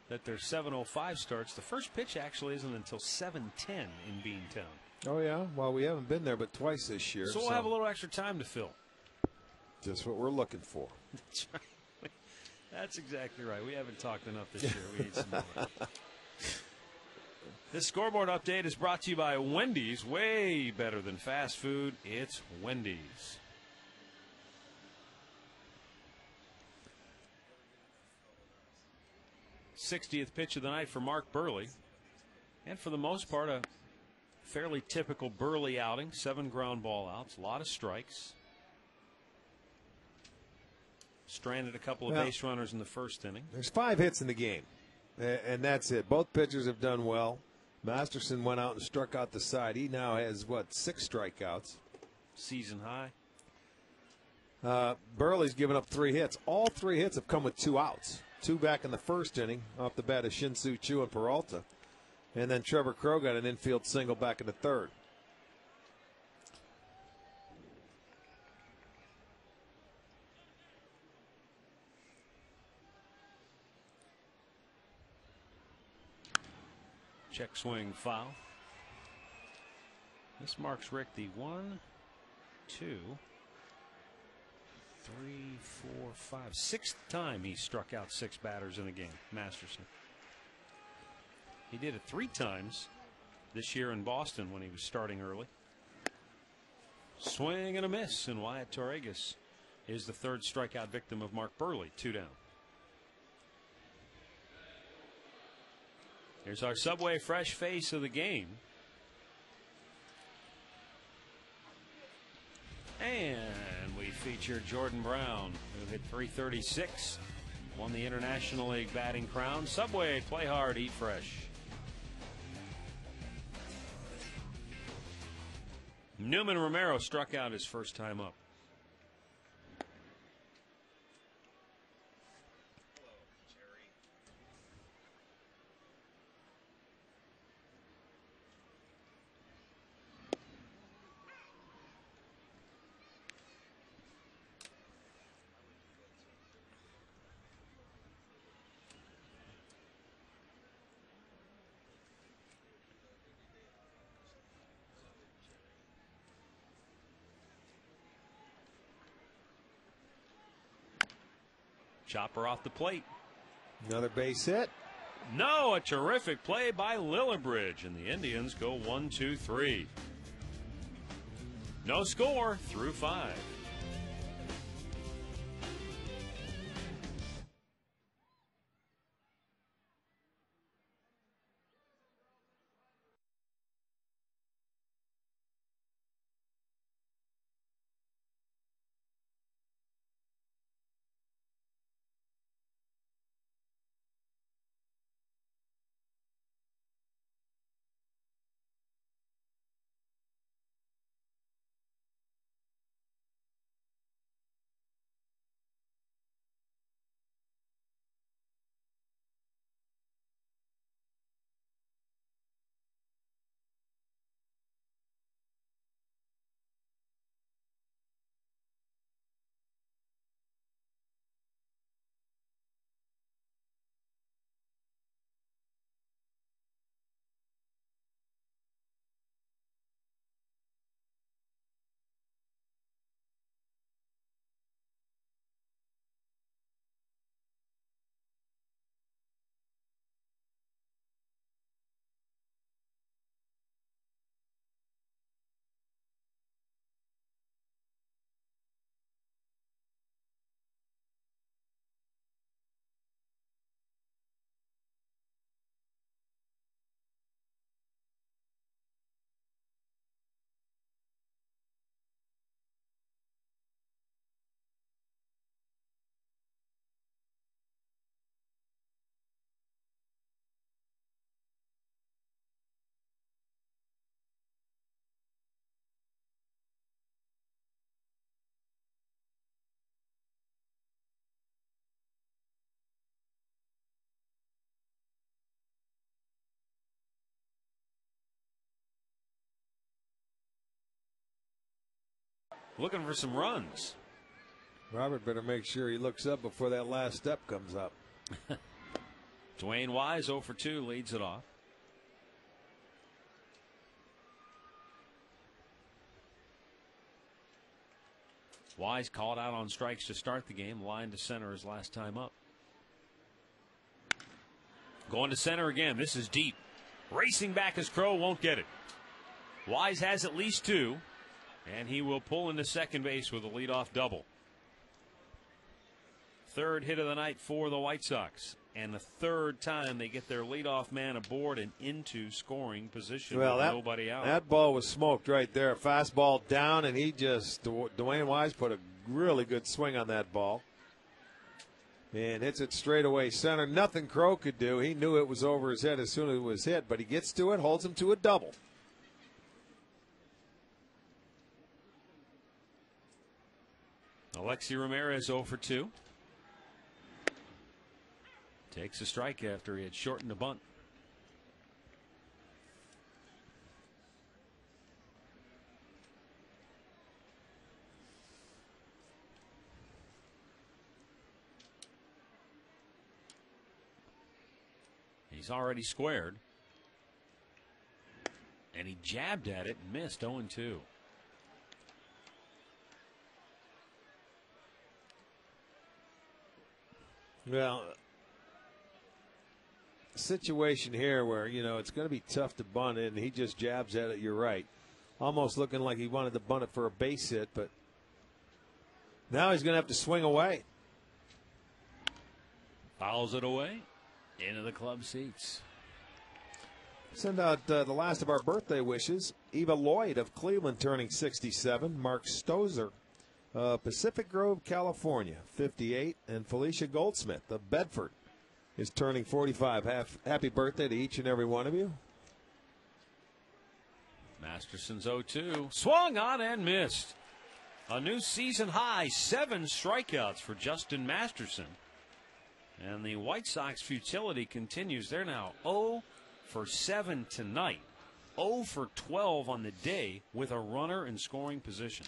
that their 7:05 starts. The first pitch actually isn't until 7:10 in Beantown. Oh, yeah? Well, we haven't been there but twice this year. So we'll have a little extra time to fill. Just what we're looking for. That's right. That's exactly right. We haven't talked enough this year. We need some more. This scoreboard update is brought to you by Wendy's. Way better than fast food. It's Wendy's. '60th pitch of the night for Mark Burley. And for the most part, a fairly typical Burley outing. 7 ground ball outs, a lot of strikes. Stranded a couple of base runners in the first inning. There's 5 hits in the game, and that's it. Both pitchers have done well. Masterson went out and struck out the side. He now has, 6 strikeouts. Season high. Burley's given up 3 hits. All 3 hits have come with 2 outs. 2 back in the first inning off the bat of Shin-Soo Choo and Peralta. And then Trevor Crowe got an infield single back in the third. Check swing foul. This marks Rick the 1, 2, 3, 4, 5, 6th time he struck out 6 batters in a game, Masterson. He did it 3 times this year in Boston when he was starting early. Swing and a miss, and Wyatt Torregas is the 3rd strikeout victim of Mark Burley. 2 down. Here's our Subway fresh face of the game. And we feature Jordan Brown, who hit .336, won the International League batting crown. Subway, play hard, eat fresh. Newman Romero struck out his first time up. chopper off the plate. Another base hit. No, a terrific play by Lillibridge, and the Indians go 1-2-3. No score through 5. Looking for some runs. Robert better make sure he looks up before that last step comes up. Dwayne Wise 0 for 2 leads it off. Wise called out on strikes to start the game. Line to center his last time up. Going to center again. This is deep. Racing back as Crow won't get it. Wise has at least 2. And he will pull into second base with a leadoff double. Third hit of the night for the White Sox. And the third time they get their leadoff man aboard and into scoring position with nobody out. That ball was smoked right there. Fastball down, and Dwayne Wise put a really good swing on that ball. And hits it straight away center. Nothing Crow could do. He knew it was over his head as soon as it was hit, but he gets to it, holds him to a double. Alexi Ramirez 0 for 2. Takes a strike after he had shortened a bunt. He's already squared. And he jabbed at it and missed 0-2. Well, situation here where, it's going to be tough to bunt it, and he just jabs at it, you're right. Almost looking like he wanted to bunt it for a base hit, but now he's going to have to swing away. Fouls it away into the club seats. Send out the last of our birthday wishes. Eva Lloyd of Cleveland turning 67. Mark Stozer, Pacific Grove, California, 58. And Felicia Goldsmith of Bedford is turning 45. Happy birthday to each and every one of you. Masterson's 0-2. Swung on and missed. A new season high, 7 strikeouts for Justin Masterson. And the White Sox futility continues. They're now 0 for 7 tonight. 0 for 12 on the day with a runner in scoring position.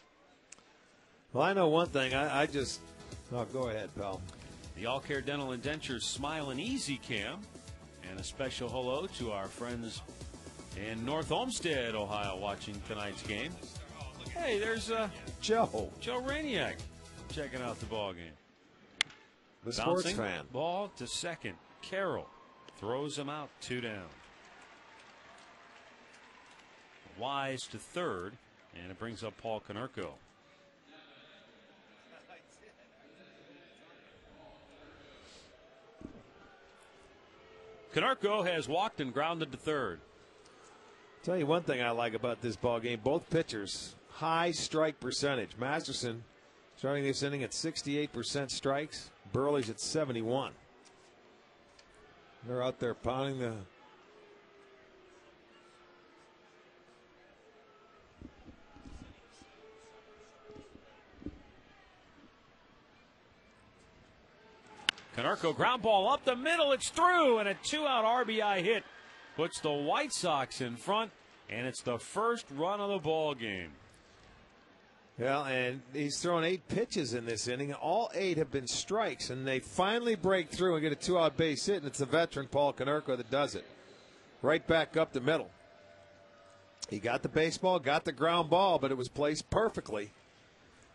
Well, I know one thing. Go ahead, pal. The All Care Dental Indentures Smile and Easy Cam. And a special hello to our friends in North Olmsted, Ohio, watching tonight's game. Hey, there's Joe Rainiac checking out the ball game. the sports Bouncing fan. ball to second. Carroll throws him out, 2 down. Wise to third, and it brings up Paul Konerko. Konerko has walked and grounded to third. Tell you one thing I like about this ball game: both pitchers high strike percentage. Masterson starting this inning at 68% strikes. Burley's at 71. They're out there pounding the. Konerko ground ball up the middle. It's through, and a 2-out RBI hit puts the White Sox in front, and it's the first run of the ball game. Well, and he's thrown 8 pitches in this inning. All 8 have been strikes, and they finally break through and get a 2-out base hit, and it's the veteran Paul Konerko that does it. Right back up the middle. He got the baseball, got the ground ball, but it was placed perfectly.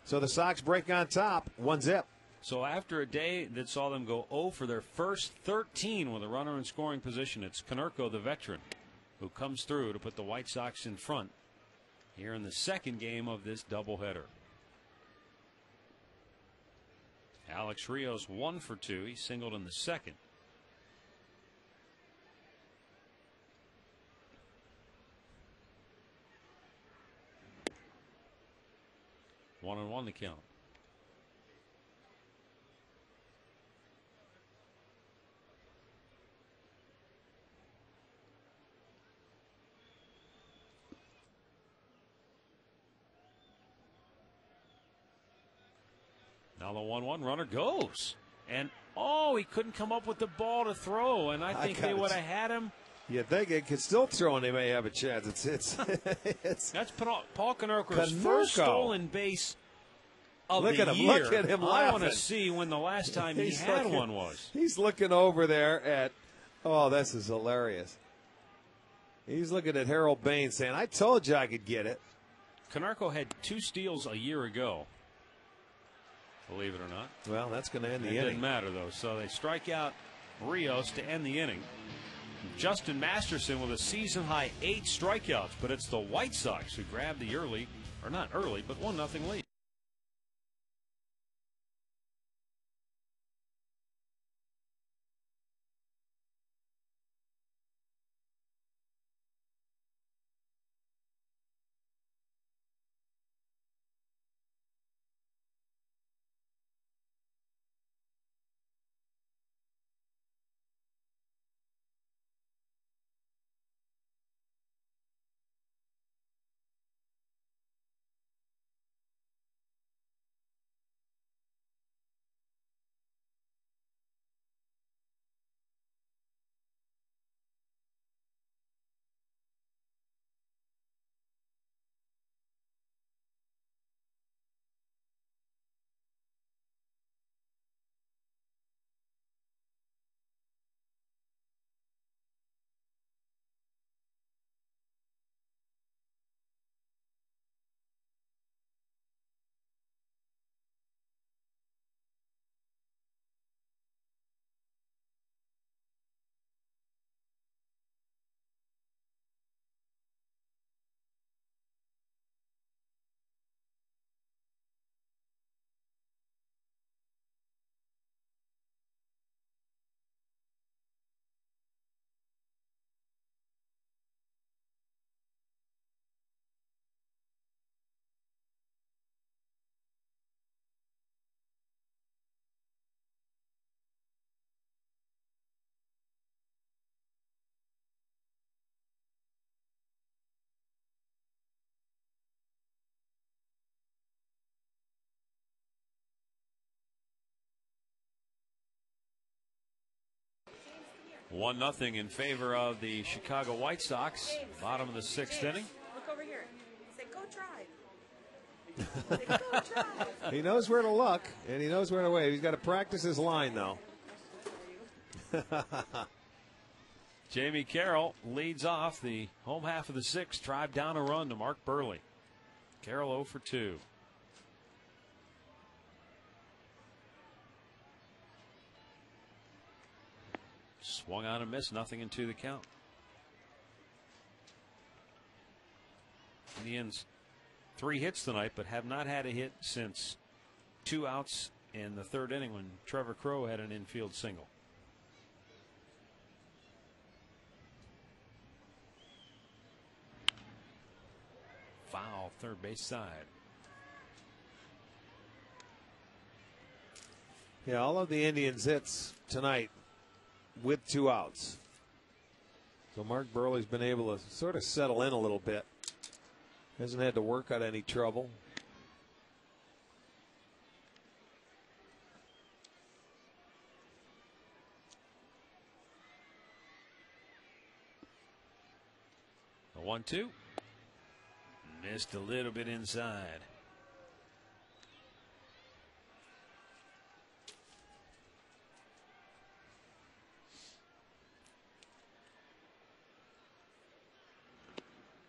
So the Sox break on top, 1-0. So after a day that saw them go 0 for their first 13 with a runner in scoring position, it's Konerko, the veteran, who comes through to put the White Sox in front here in the second game of this doubleheader. Alex Rios 1 for 2. He singled in the second. One and one to count. Now the 1-1 runner goes. And, he couldn't come up with the ball to throw. And I think they would have had him. You think it could still throw and they may have a chance. It's That's Paul Konerko's first stolen base of the year. Look at him laughing. I want to see when the last time he had one was. He's looking over there at, this is hilarious. He's looking at Harold Bain saying, I told you I could get it. Konerko had 2 steals a year ago. Believe it or not. Well, that's going to end the inning. It didn't matter, though. So they strike out Rios to end the inning. Justin Masterson with a season-high 8 strikeouts, but it's the White Sox who grabbed the early, or not early, but 1-0 lead. One nothing in favor of the Chicago White Sox. Bottom of the 6th inning. Look over here. Say, go try. Say, go try. He knows where to look, and he knows where to wait. He's got to practice his line, though. Jamie Carroll leads off the home half of the 6th. Drive down a run to Mark Burley. Carroll 0 for 2. Swung on and missed, nothing into the count. Indians 3 hits tonight, but have not had a hit since 2 outs in the 3rd inning when Trevor Crowe had an infield single. Foul, third base side. Yeah, all of the Indians' hits tonight with 2 outs. So Mark Burley's been able to sort of settle in a little bit. Hasn't had to work out any trouble. A 1-2. Missed a little bit inside.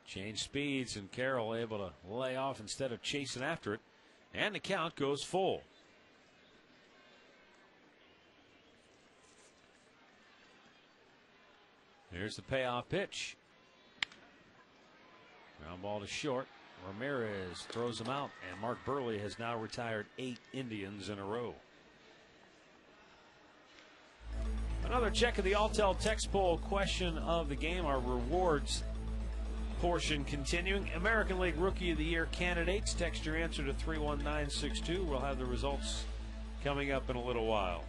Change speeds, and Carroll able to lay off instead of chasing after it. And the count goes full. Here's the payoff pitch. Ground ball to short. Ramirez throws him out, and Mark Burley has now retired 8 Indians in a row. Another check of the Alltel text poll question of the game. Our rewards portion continuing. American League Rookie of the Year candidates. Text your answer to 31962. We'll have the results coming up in a little while.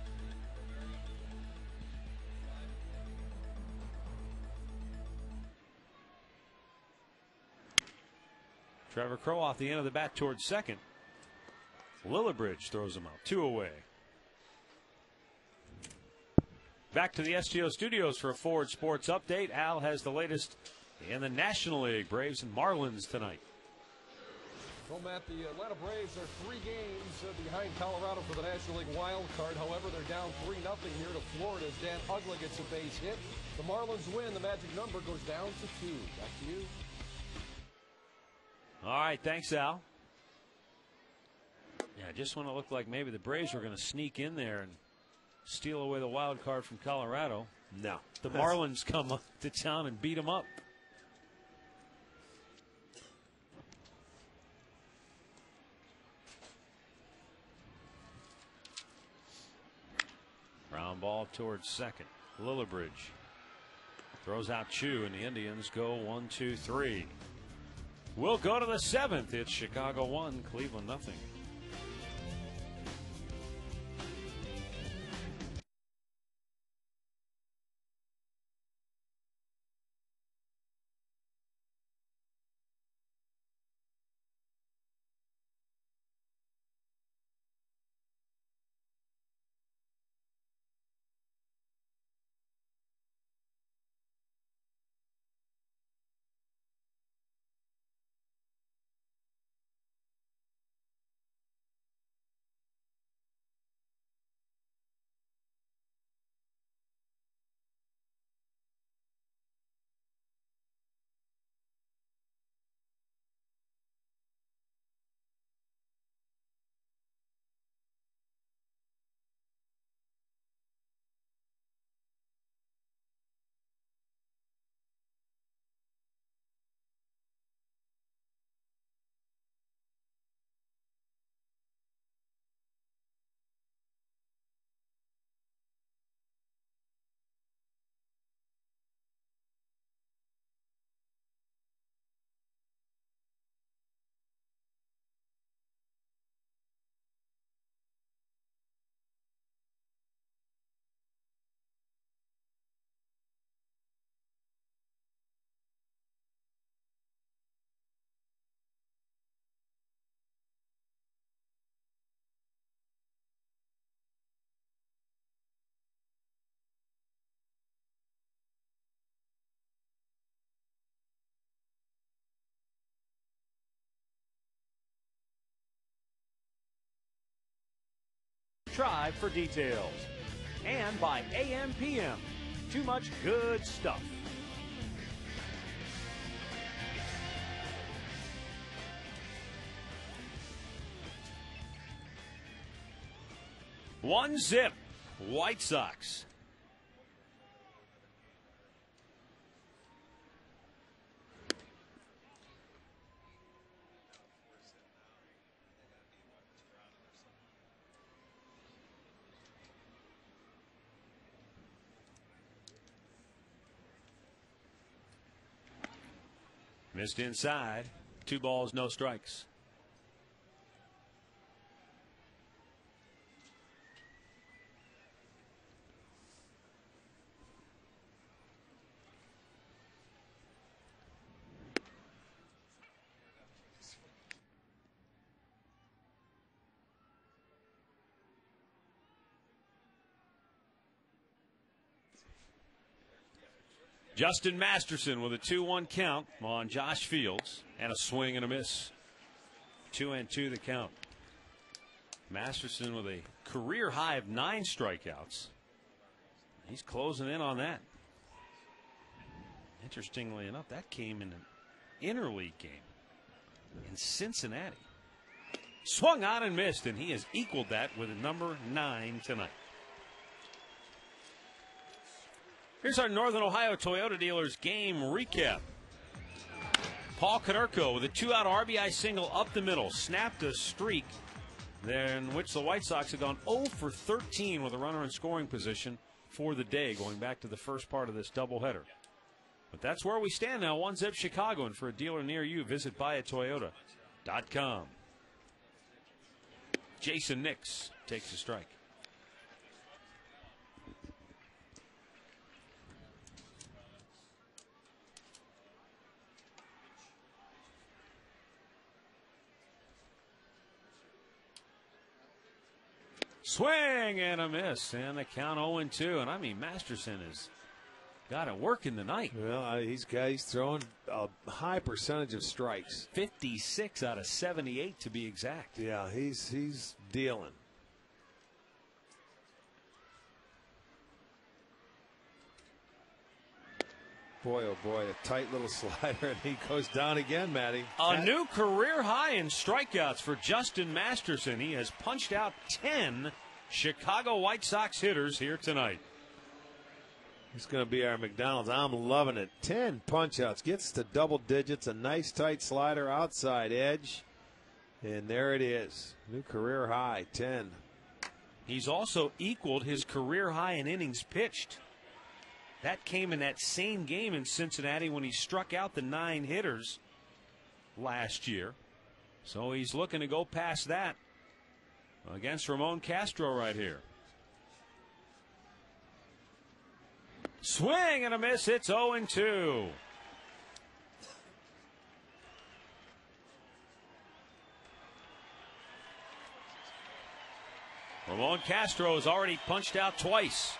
Trevor Crowe off the end of the bat towards second. Lillibridge throws him out. 2 away. Back to the STO studios for a Ford Sports update. Al has the latest in the National League. Braves and Marlins tonight. Well, Matt, the Atlanta Braves are 3 games behind Colorado for the National League wild card. However, they're down 3-0 here to Florida as Dan Uggla gets a base hit. The Marlins win. The magic number goes down to 2. Back to you. All right, thanks, Al. Yeah, just when it looked like maybe the Braves were going to sneak in there and steal away the wild card from Colorado. No. The Marlins come up to town and beat them up. Ground ball towards second. Lillibridge throws out Chu, and the Indians go 1-2-3. We'll go to the 7th. It's Chicago 1, Cleveland nothing. Tribe for details. And by AM/PM. Too much good stuff. One zip. White Sox. Missed inside. 2 balls, no strikes. Justin Masterson with a 2-1 count on Josh Fields and a swing and a miss. 2-2 the count. Masterson with a career high of 9 strikeouts. He's closing in on that. Interestingly enough, that came in an interleague game in Cincinnati. Swung on and missed, and he has equaled that with number 9 tonight. Here's our Northern Ohio Toyota dealers game recap. Paul Konerko with a 2-out RBI single up the middle, snapped a streak, in which the White Sox have gone 0 for 13 with a runner in scoring position for the day, going back to the first part of this doubleheader. But that's where we stand now. 1-zip Chicago, and for a dealer near you, visit buyatoyota.com. Jason Nix takes a strike. Swing and a miss, and the count 0-2. And I mean, Masterson has got it working tonight. Well, he's throwing a high percentage of strikes. 56 out of 78 to be exact. Yeah, he's dealing. Boy, oh boy, a tight little slider, and he goes down again, Matty. A new career high in strikeouts for Justin Masterson. He has punched out 10 Chicago White Sox hitters here tonight. He's going to be our McDonald's. I'm loving it. 10 punch-outs. Gets to double digits. A nice tight slider outside edge. And there it is. New career high, 10. He's also equaled his career high in innings pitched. That came in that same game in Cincinnati when he struck out the 9 hitters last year. So he's looking to go past that against Ramon Castro right here. Swing and a miss. It's 0-2. Ramon Castro has already punched out twice.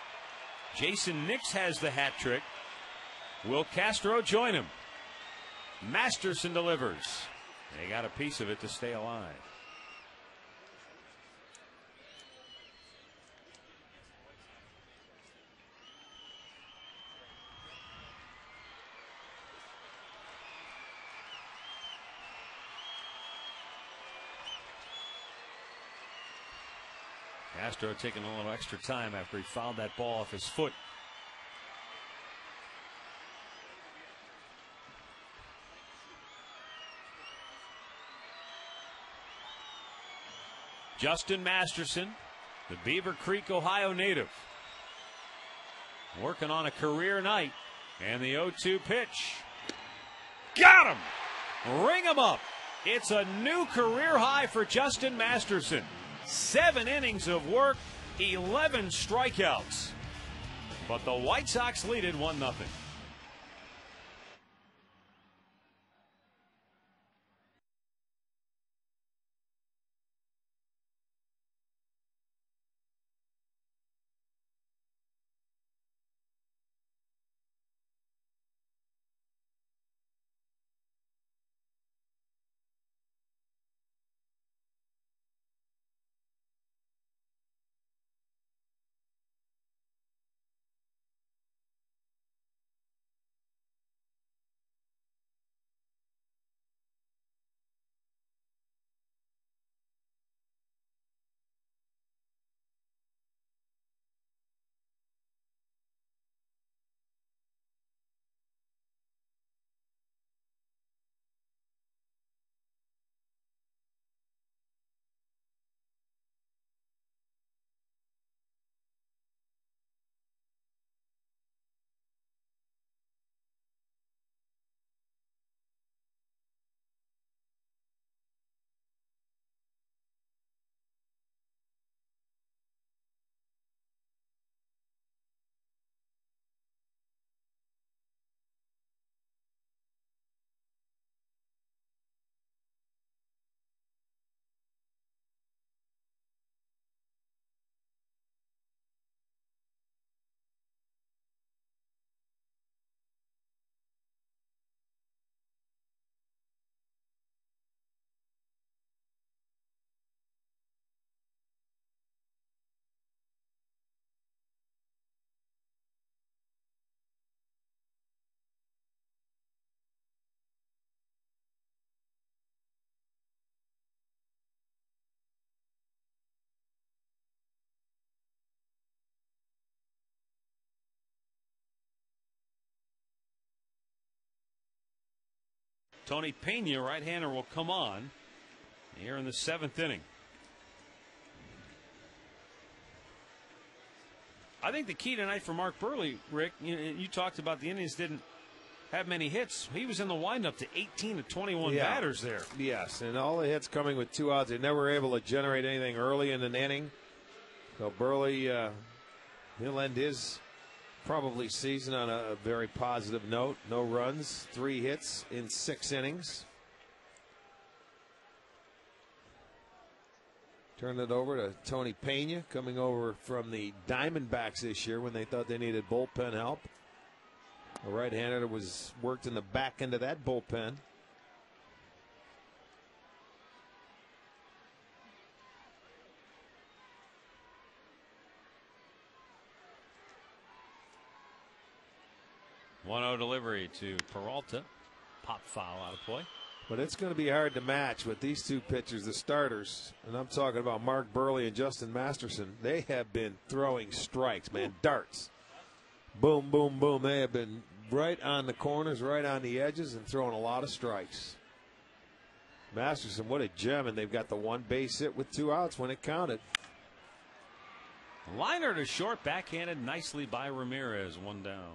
Jason Nix has the hat trick. Will Castro join him? Masterson delivers. They got a piece of it to stay alive. Castro taking a little extra time after he fouled that ball off his foot. Justin Masterson, the Beaver Creek, Ohio native, working on a career night. And the 0-2 pitch. Got him! Ring him up. It's a new career high for Justin Masterson. 7 innings of work, 11 strikeouts. But the White Sox lead it 1-0. Tony Pena, right-hander, will come on here in the 7th inning. I think the key tonight for Mark Burley, Rick, you talked about the Indians didn't have many hits. He was in the windup to 18 to 21 batters there. Yes, and all the hits coming with 2 outs. They never were able to generate anything early in an inning. So Burley, he'll end his probably season on a very positive note. No runs, 3 hits in 6 innings. Turn it over to Tony Pena, coming over from the Diamondbacks this year when they thought they needed bullpen help. A right-hander was worked in the back end of that bullpen. One-0 delivery to Peralta. Pop foul out of play. But it's going to be hard to match with these 2 pitchers, the starters, and I'm talking about Mark Burley and Justin Masterson. They have been throwing strikes, man, darts. Boom, boom, boom. They have been right on the corners, right on the edges, and throwing a lot of strikes. Masterson, what a gem, and they've got the 1 base hit with 2 outs when it counted. Liner to short, backhanded nicely by Ramirez. 1 down.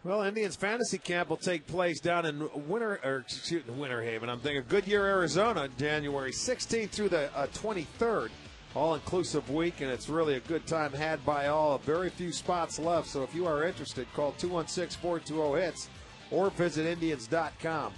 Well, Indians fantasy camp will take place down in Winter Haven. I'm thinking Goodyear, Arizona, January 16th through the 23rd. All-inclusive week, and it's really a good time had by all. Very few spots left, so if you are interested, call 216-420-HITS or visit Indians.com.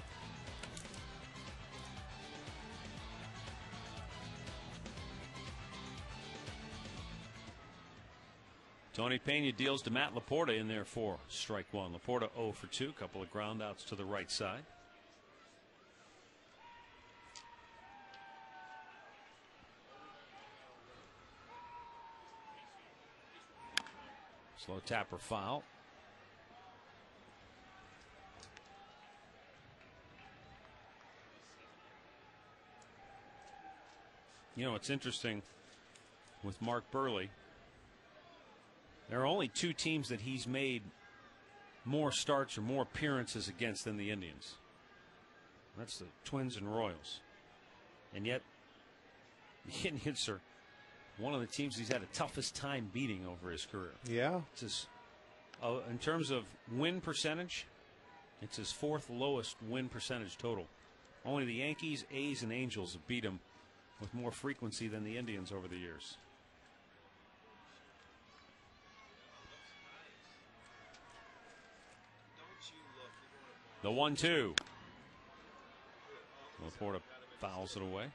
Tony Pena deals to Matt Laporta in there for strike 1. Laporta 0 for 2. Couple of ground outs to the right side. Slow tapper foul. You know, it's interesting with Mark Burley. There are only 2 teams that he's made more starts or more appearances against than the Indians. That's the Twins and Royals. And yet, the Indians are one of the teams he's had the toughest time beating over his career. Yeah. It's his, in terms of win percentage, it's his 4th lowest win percentage total. Only the Yankees, A's, and Angels have beat him with more frequency than the Indians over the years. The 1-2. Laporta fouls it away.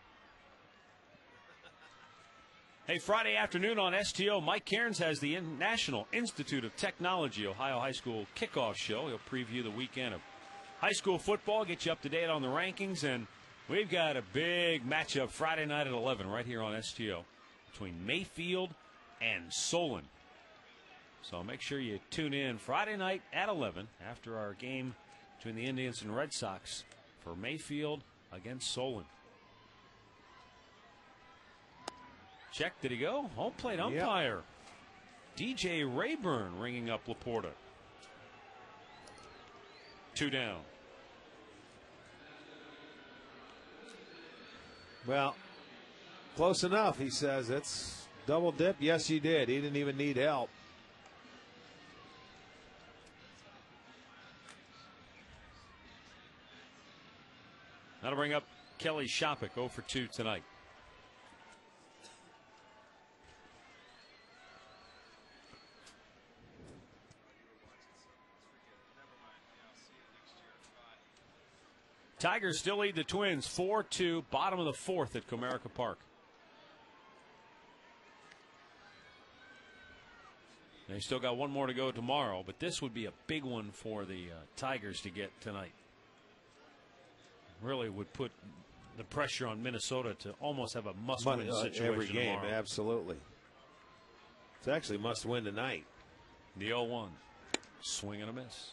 Hey, Friday afternoon on STO, Mike Cairns has the National Institute of Technology Ohio High School kickoff show. He'll preview the weekend of high school football, get you up to date on the rankings, and we've got a big matchup Friday night at 11 right here on STO between Mayfield and Solon. So make sure you tune in Friday night at 11 after our game between the Indians and Red Sox for Mayfield against Solon. Check, did he go? Home plate umpire. Yep. DJ Rayburn ringing up Laporta. 2 down. Well, close enough, he says. It's double dip. Yes, you did. He didn't even need help. That'll bring up Kelly Shopik, 0 for 2 tonight. Tigers still lead the Twins 4-2, bottom of the 4th at Comerica Park. They still got 1 more to go tomorrow, but this would be a big one for the Tigers to get tonight. Really would put the pressure on Minnesota to almost have a must-win situation every game, tomorrow. absolutely. It's actually must-win tonight. The 0-1, swing and a miss.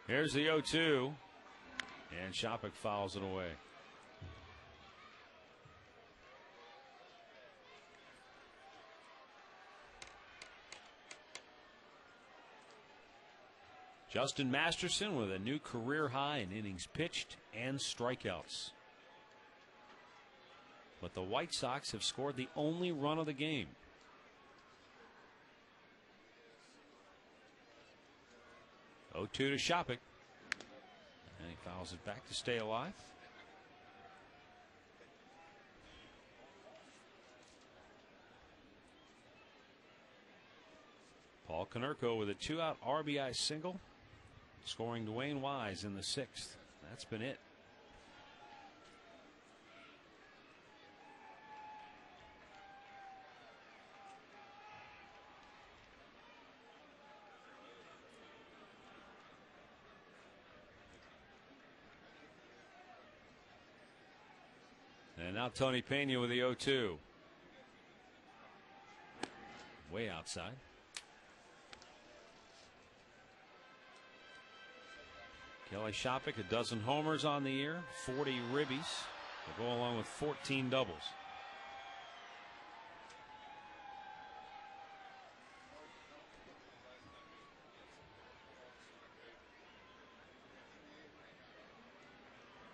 Here's the 0-2. And Shopik fouls it away. Justin Masterson with a new career high in innings pitched and strikeouts. But the White Sox have scored the only run of the game. Oh, 2 to Shopik. And he fouls it back to stay alive. Paul Konerko with a 2-out RBI single, scoring Dwayne Wise in the 6th. That's been it. And now Tony Pena with the 0-2. Way outside. Kelly Shopik, a dozen homers on the year, 40 ribbies to go along with 14 doubles.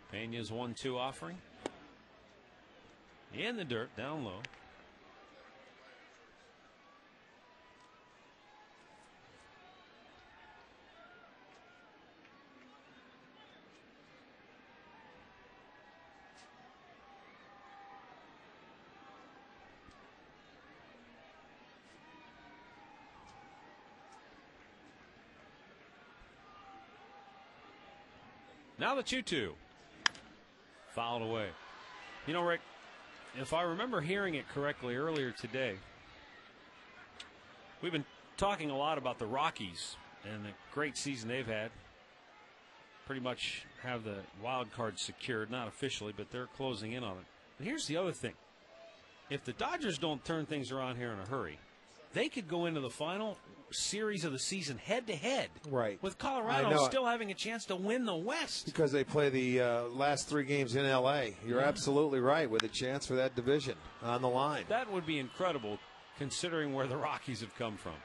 Pena's 1-2 offering. In the dirt, down low. Now the 2-2. Fouled away. You know, Rick, if I remember hearing it correctly earlier today, we've been talking a lot about the Rockies and the great season they've had. Pretty much have the wild card secured, not officially, but they're closing in on it. And here's the other thing. If the Dodgers don't turn things around here in a hurry, they could go into the final series of the season head-to-head. Right. With Colorado still having a chance to win the West. Because they play the last 3 games in L.A. You're absolutely right, with a chance for that division on the line. That would be incredible, considering where the Rockies have come from.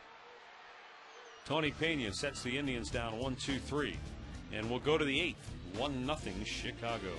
Tony Pena sets the Indians down 1-2-3. And we'll go to the 8th. 1-0 Chicago.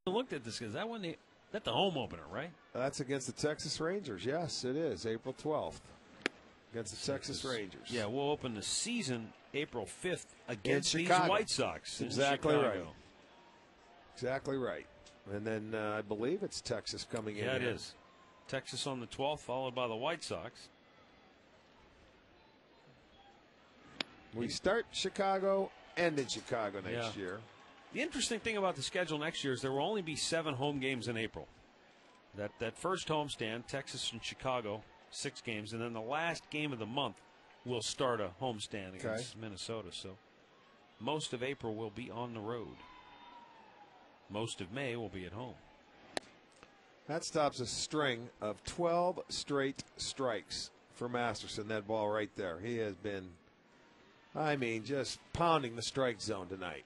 Looked at this because that wasn't That's the home opener, right? That's against the Texas Rangers. Yes, it is. April 12th against the Texas Rangers. Yeah, we'll open the season April 5th against these Chicago. White Sox. Exactly in right. Chicago. Exactly right. And then I believe it's Texas coming in. Yeah, it here. is. Texas on the 12th, followed by the White Sox. We start Chicago, end in Chicago next year. The interesting thing about the schedule next year is there will only be 7 home games in April. That first homestand, Texas and Chicago, 6 games, and then the last game of the month will start a homestand against Minnesota. So most of April will be on the road. Most of May will be at home. That stops a string of 12 straight strikes for Masterson, that ball right there. He has been, just pounding the strike zone tonight.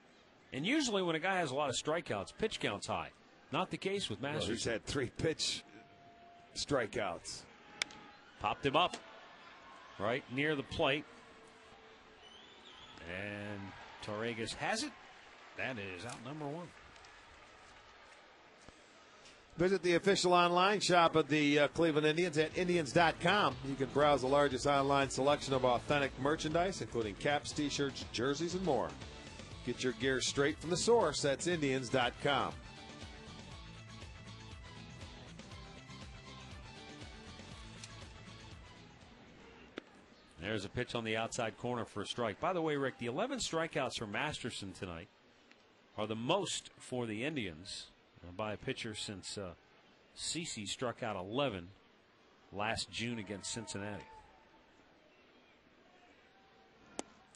And usually when a guy has a lot of strikeouts, pitch count's high. Not the case with Masterson. Well, he's had 3 pitch strikeouts. Popped him up right near the plate. And Torregas has it. That is out number 1. Visit the official online shop of the Cleveland Indians at Indians.com. You can browse the largest online selection of authentic merchandise, including caps, T-shirts, jerseys, and more. Get your gear straight from the source. That's Indians.com. There's a pitch on the outside corner for a strike. By the way, Rick, the 11 strikeouts for Masterson tonight are the most for the Indians by a pitcher since CeCe struck out 11 last June against Cincinnati.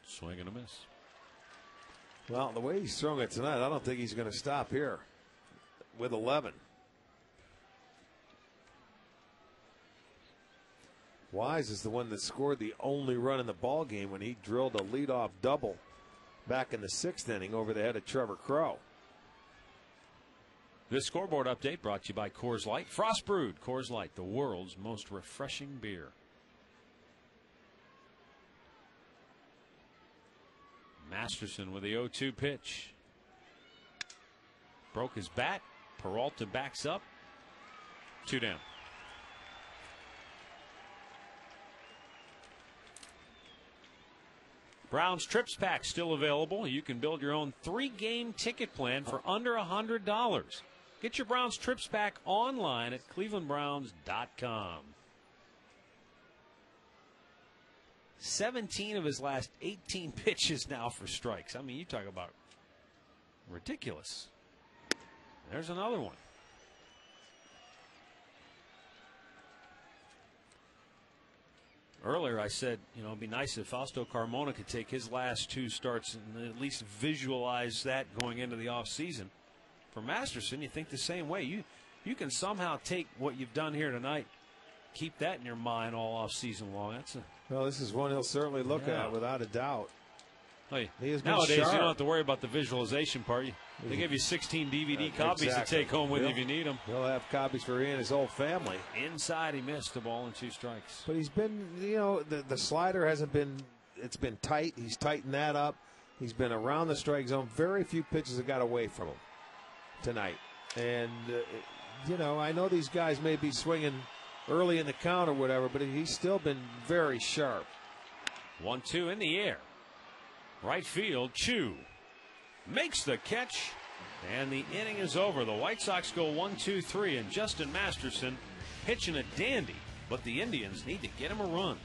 Swing and a miss. Well, the way he's throwing it tonight, I don't think he's going to stop here with 11. Wise is the one that scored the only run in the ball game when he drilled a leadoff double back in the 6th inning over the head of Trevor Crowe. This scoreboard update brought to you by Coors Light. Frost Brewed Coors Light, the world's most refreshing beer. Masterson with the 0-2 pitch. Broke his bat. Peralta backs up. 2 down. Browns Trips Pack still available. You can build your own 3-game ticket plan for under $100. Get your Browns Trips Pack online at clevelandbrowns.com. 17 of his last 18 pitches now for strikes. I mean, you talk about ridiculous. There's another one. Earlier I said, it'd be nice if Fausto Carmona could take his last 2 starts and at least visualize that going into the offseason. For Masterson, you think the same way. You can somehow take what you've done here tonight, keep that in your mind all offseason long. Well, this is one he'll certainly look at without a doubt. Hey, he has been nowadays, sharp. you don't have to worry about the visualization part. They give you 16 DVD copies to take home with you if you need them. He'll have copies for he and his whole family. Inside, he missed a ball and 2 strikes. But he's been, the slider hasn't been, it's been tight. He's tightened that up. He's been around the strike zone. Very few pitches have got away from him tonight. And, I know these guys may be swinging early in the count or whatever, but he's still been very sharp. 1-2 in the air. Right field, Chu makes the catch, and the inning is over. The White Sox go 1-2-3, and Justin Masterson pitching a dandy, but the Indians need to get him a run.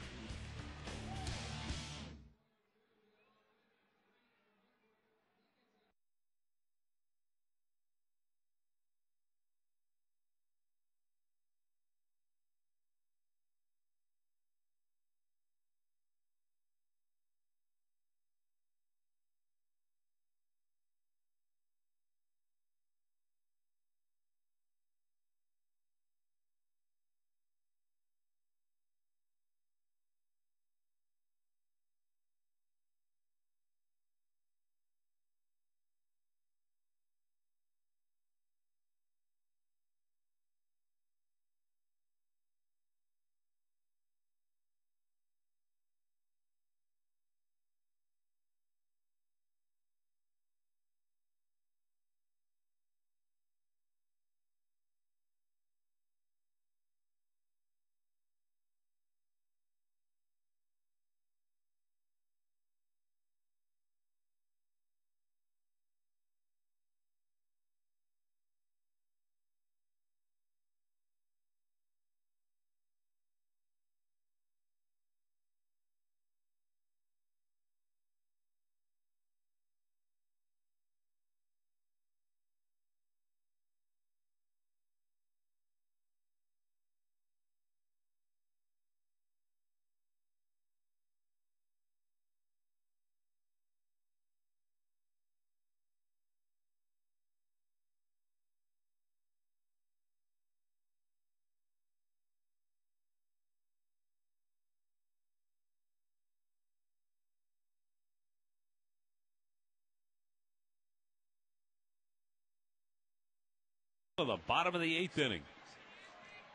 The bottom of the 8th inning.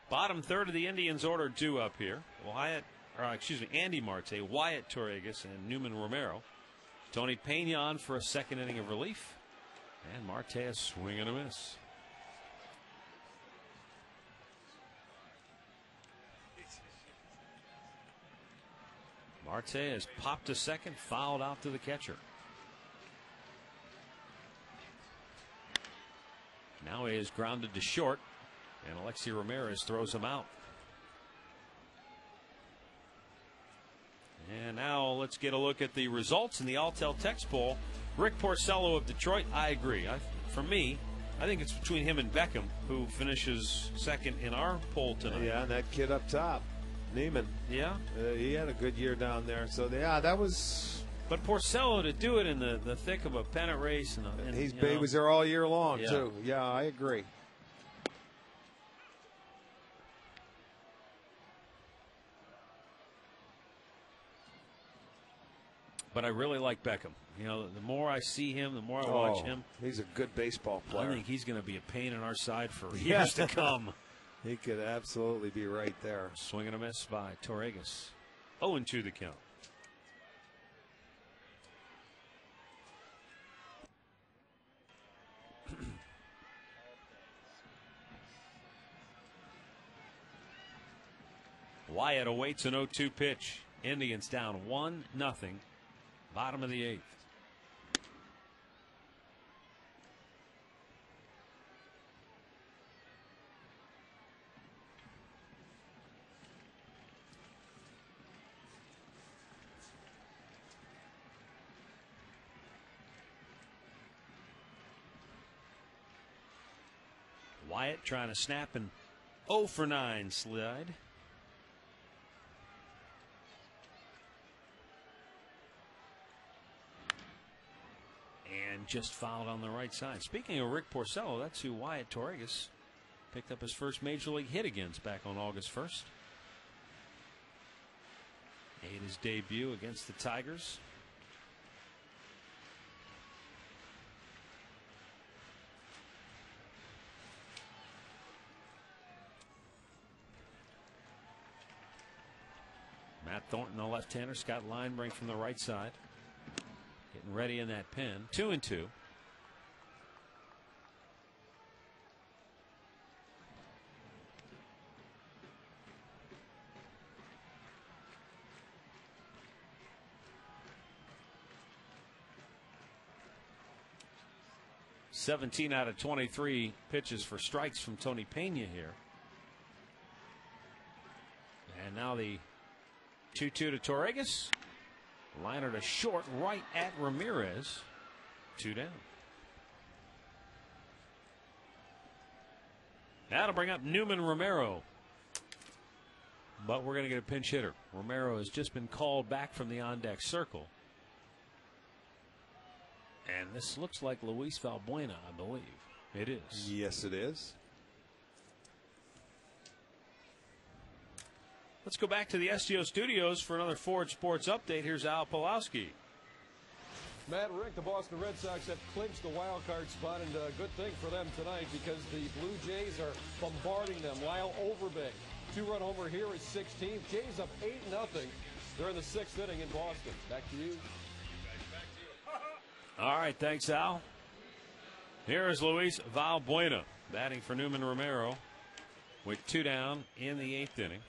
Bottom third of the Indians order due up here. Andy Marte, Wyatt Torregas, and Newman Romero. Tony Pena on for a second inning of relief. And Marte is swing and a miss. Marte has popped a second, fouled out to the catcher. Now he is grounded to short, and Alexi Ramirez throws him out. And now let's get a look at the results in the Alltel Text Poll. Rick Porcello of Detroit, I agree. For me, I think it's between him and Beckham, who finishes second in our poll tonight. Yeah, and that kid up top, Neiman. Yeah? He had a good year down there. So, yeah, that was... But Porcello to do it in the thick of a pennant race. He was there all year long, too. Yeah, I agree. But I really like Beckham. The more I see him, the more I watch him. He's a good baseball player. I think he's going to be a pain in our side for years to come. He could absolutely be right there. Swing and a miss by Torregas. 0-2 the count. Wyatt awaits an 0-2 pitch. Indians down 1-0. Bottom of the 8th. Wyatt trying to snap an 0-for-9 slide. And just fouled on the right side. Speaking of Rick Porcello, that's who Wyatt Torregas picked up his first major league hit against back on August 1st. Made his debut against the Tigers. Matt Thornton, the left-hander. Scott Linebrink from the right side. Getting ready in that pen. 2-2. (17 out of 23 pitches for strikes from Tony Pena here. And now the 2-2 to Torregas. Liner to short, right at Ramirez. 2 down. That'll bring up Newman Romero. But we're going to get a pinch hitter. Romero has just been called back from the on-deck circle. And this looks like Luis Valbuena, I believe. It is. Yes, it is. Let's go back to the STO studios for another Ford Sports update. Here's Al Pawlowski. Matt, Rick, the Boston Red Sox have clinched the wild card spot, and a good thing for them tonight because the Blue Jays are bombarding them. Lyle Overbay, 2-run homer here is 16th. Jays up 8-0. They're in the 6th inning in Boston. Back to you. All right, thanks, Al. Here is Luis Valbuena batting for Newman Romero with 2 down in the 8th inning.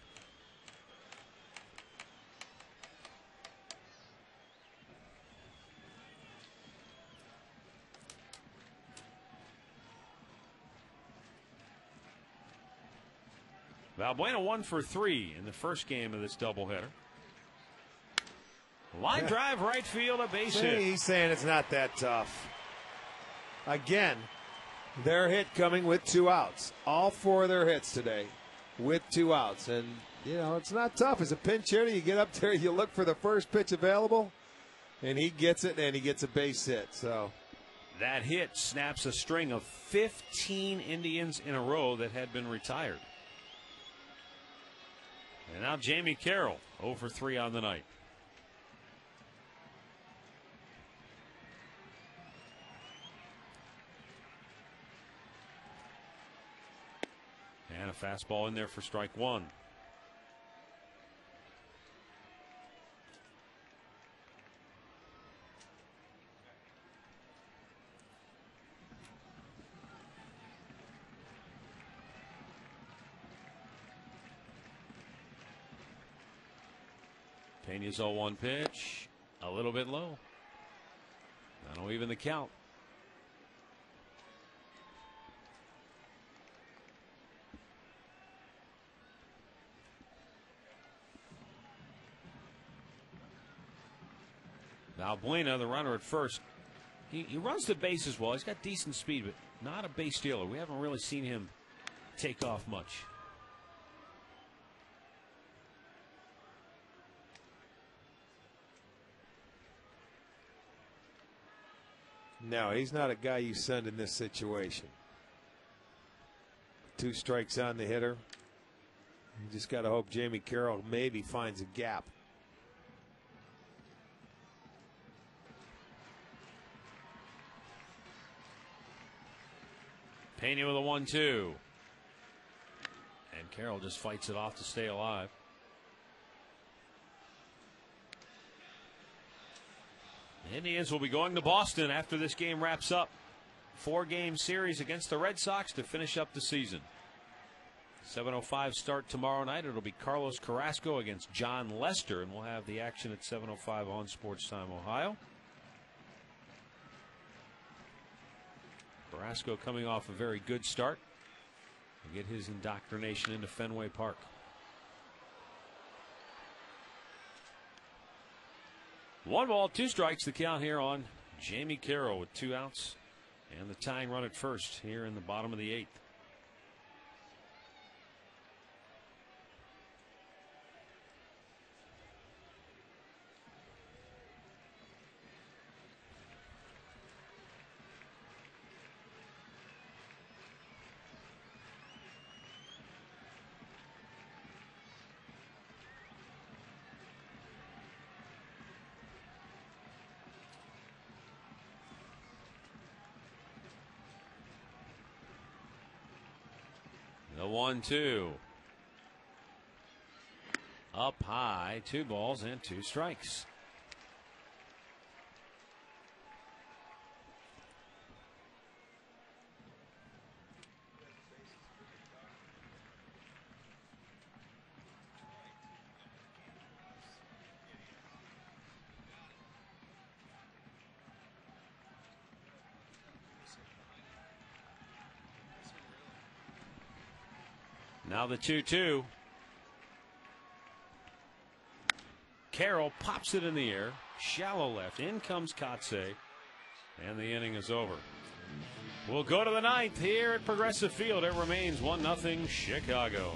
Valbuena 1 for 3 in the first game of this doubleheader. Line drive, right field, a base hit. He's saying it's not that tough. Again, their hit coming with 2 outs. All 4 of their hits today with 2 outs. And, it's not tough. As a pinch hitter, you get up there, you look for the first pitch available, and he gets it, and he gets a base hit. So that hit snaps a string of 15 Indians in a row that had been retired. And now Jamie Carroll, 0 for 3 on the night. And a fastball in there for strike one. Pena's 0-1 pitch. A little bit low. That'll even the count. Valbuena, the runner at first. He runs the bases well. He's got decent speed, but not a base stealer. We haven't really seen him take off much. No, he's not a guy you send in this situation. 2 strikes on the hitter. You just got to hope Jamie Carroll maybe finds a gap. Pena with a 1-2. And Carroll just fights it off to stay alive. The Indians will be going to Boston after this game wraps up. 4-game series against the Red Sox to finish up the season. 7:05 start tomorrow night. It'll be Carlos Carrasco against John Lester, and we'll have the action at 7:05 on Sports Time Ohio. Carrasco coming off a very good start. He'll get his indoctrination into Fenway Park. One ball, 2 strikes, the count here on Jamie Carroll with 2 outs and the tying run at first here in the bottom of the 8th. The 1-2. Up high, 2 balls and 2 strikes. Now the 2-2. Carroll pops it in the air. Shallow left. In comes Kotze. And the inning is over. We'll go to the 9th here at Progressive Field. It remains 1-0 Chicago.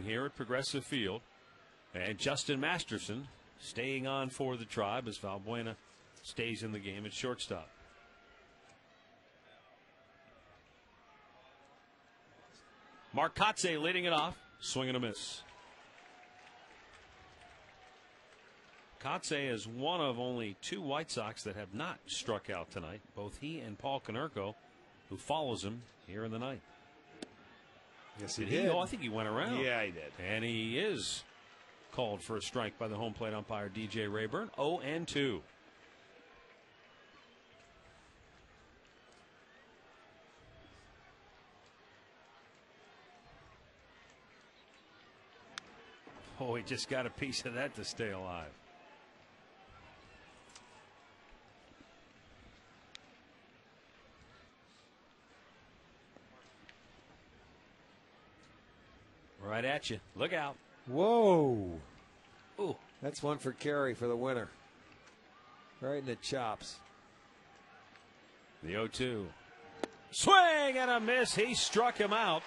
here at Progressive Field. And Justin Masterson staying on for the Tribe as Valbuena stays in the game at shortstop. Mark Kotze leading it off. Swing and a miss. Kotze is one of only 2 White Sox that have not struck out tonight. Both he and Paul Konerko, who follows him here in the ninth. Yes, he did. Oh, I think he went around. Yeah, he did. And he is called for a strike by the home plate umpire, DJ Rayburn. 0-2. Oh, he just got a piece of that to stay alive. Right at you. Look out. Whoa. Ooh. That's one for Carey for the winner. Right in the chops. The 0-2. Swing and a miss. He struck him out.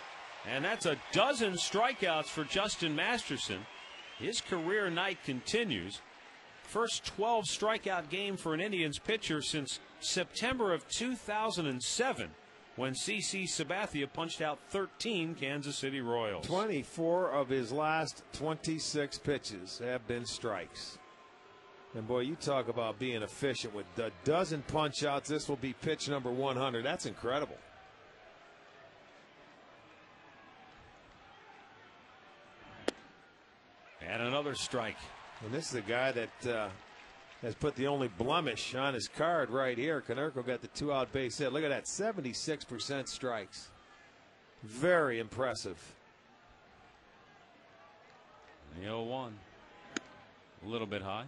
And that's a dozen strikeouts for Justin Masterson. His career night continues. First 12 strikeout game for an Indians pitcher since September of 2007. When C.C. Sabathia punched out 13 Kansas City Royals. 24 of his last 26 pitches have been strikes. And, boy, you talk about being efficient with a dozen punch-outs. This will be pitch number 100. That's incredible. And another strike. And this is a guy that has put the only blemish on his card right here. Konerko got the 2-out base hit. Look at that, 76% strikes. Very impressive. The 0-1. A little bit high.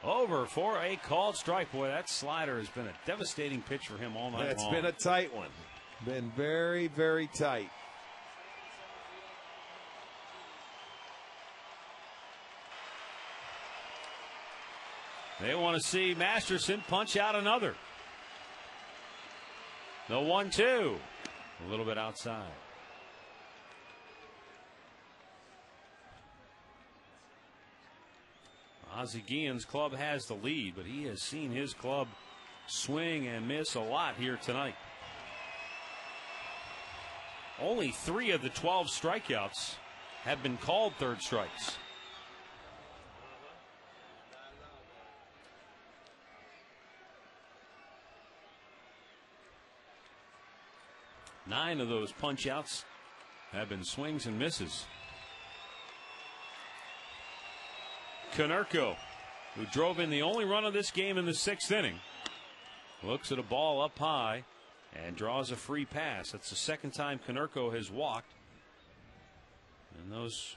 Over for a called strike. Boy, that slider has been a devastating pitch for him all night long. It's been a tight one. Been very, very tight. They want to see Masterson punch out another. The 1-2. A little bit outside. Ozzie Guillen's club has the lead, but he has seen his club swing and miss a lot here tonight. Only 3 of the 12 strikeouts have been called third strikes. Nine of those punch outs have been swings and misses. Konerko, who drove in the only run of this game in the 6th inning, looks at a ball up high and draws a free pass. That's the second time Konerko has walked. And those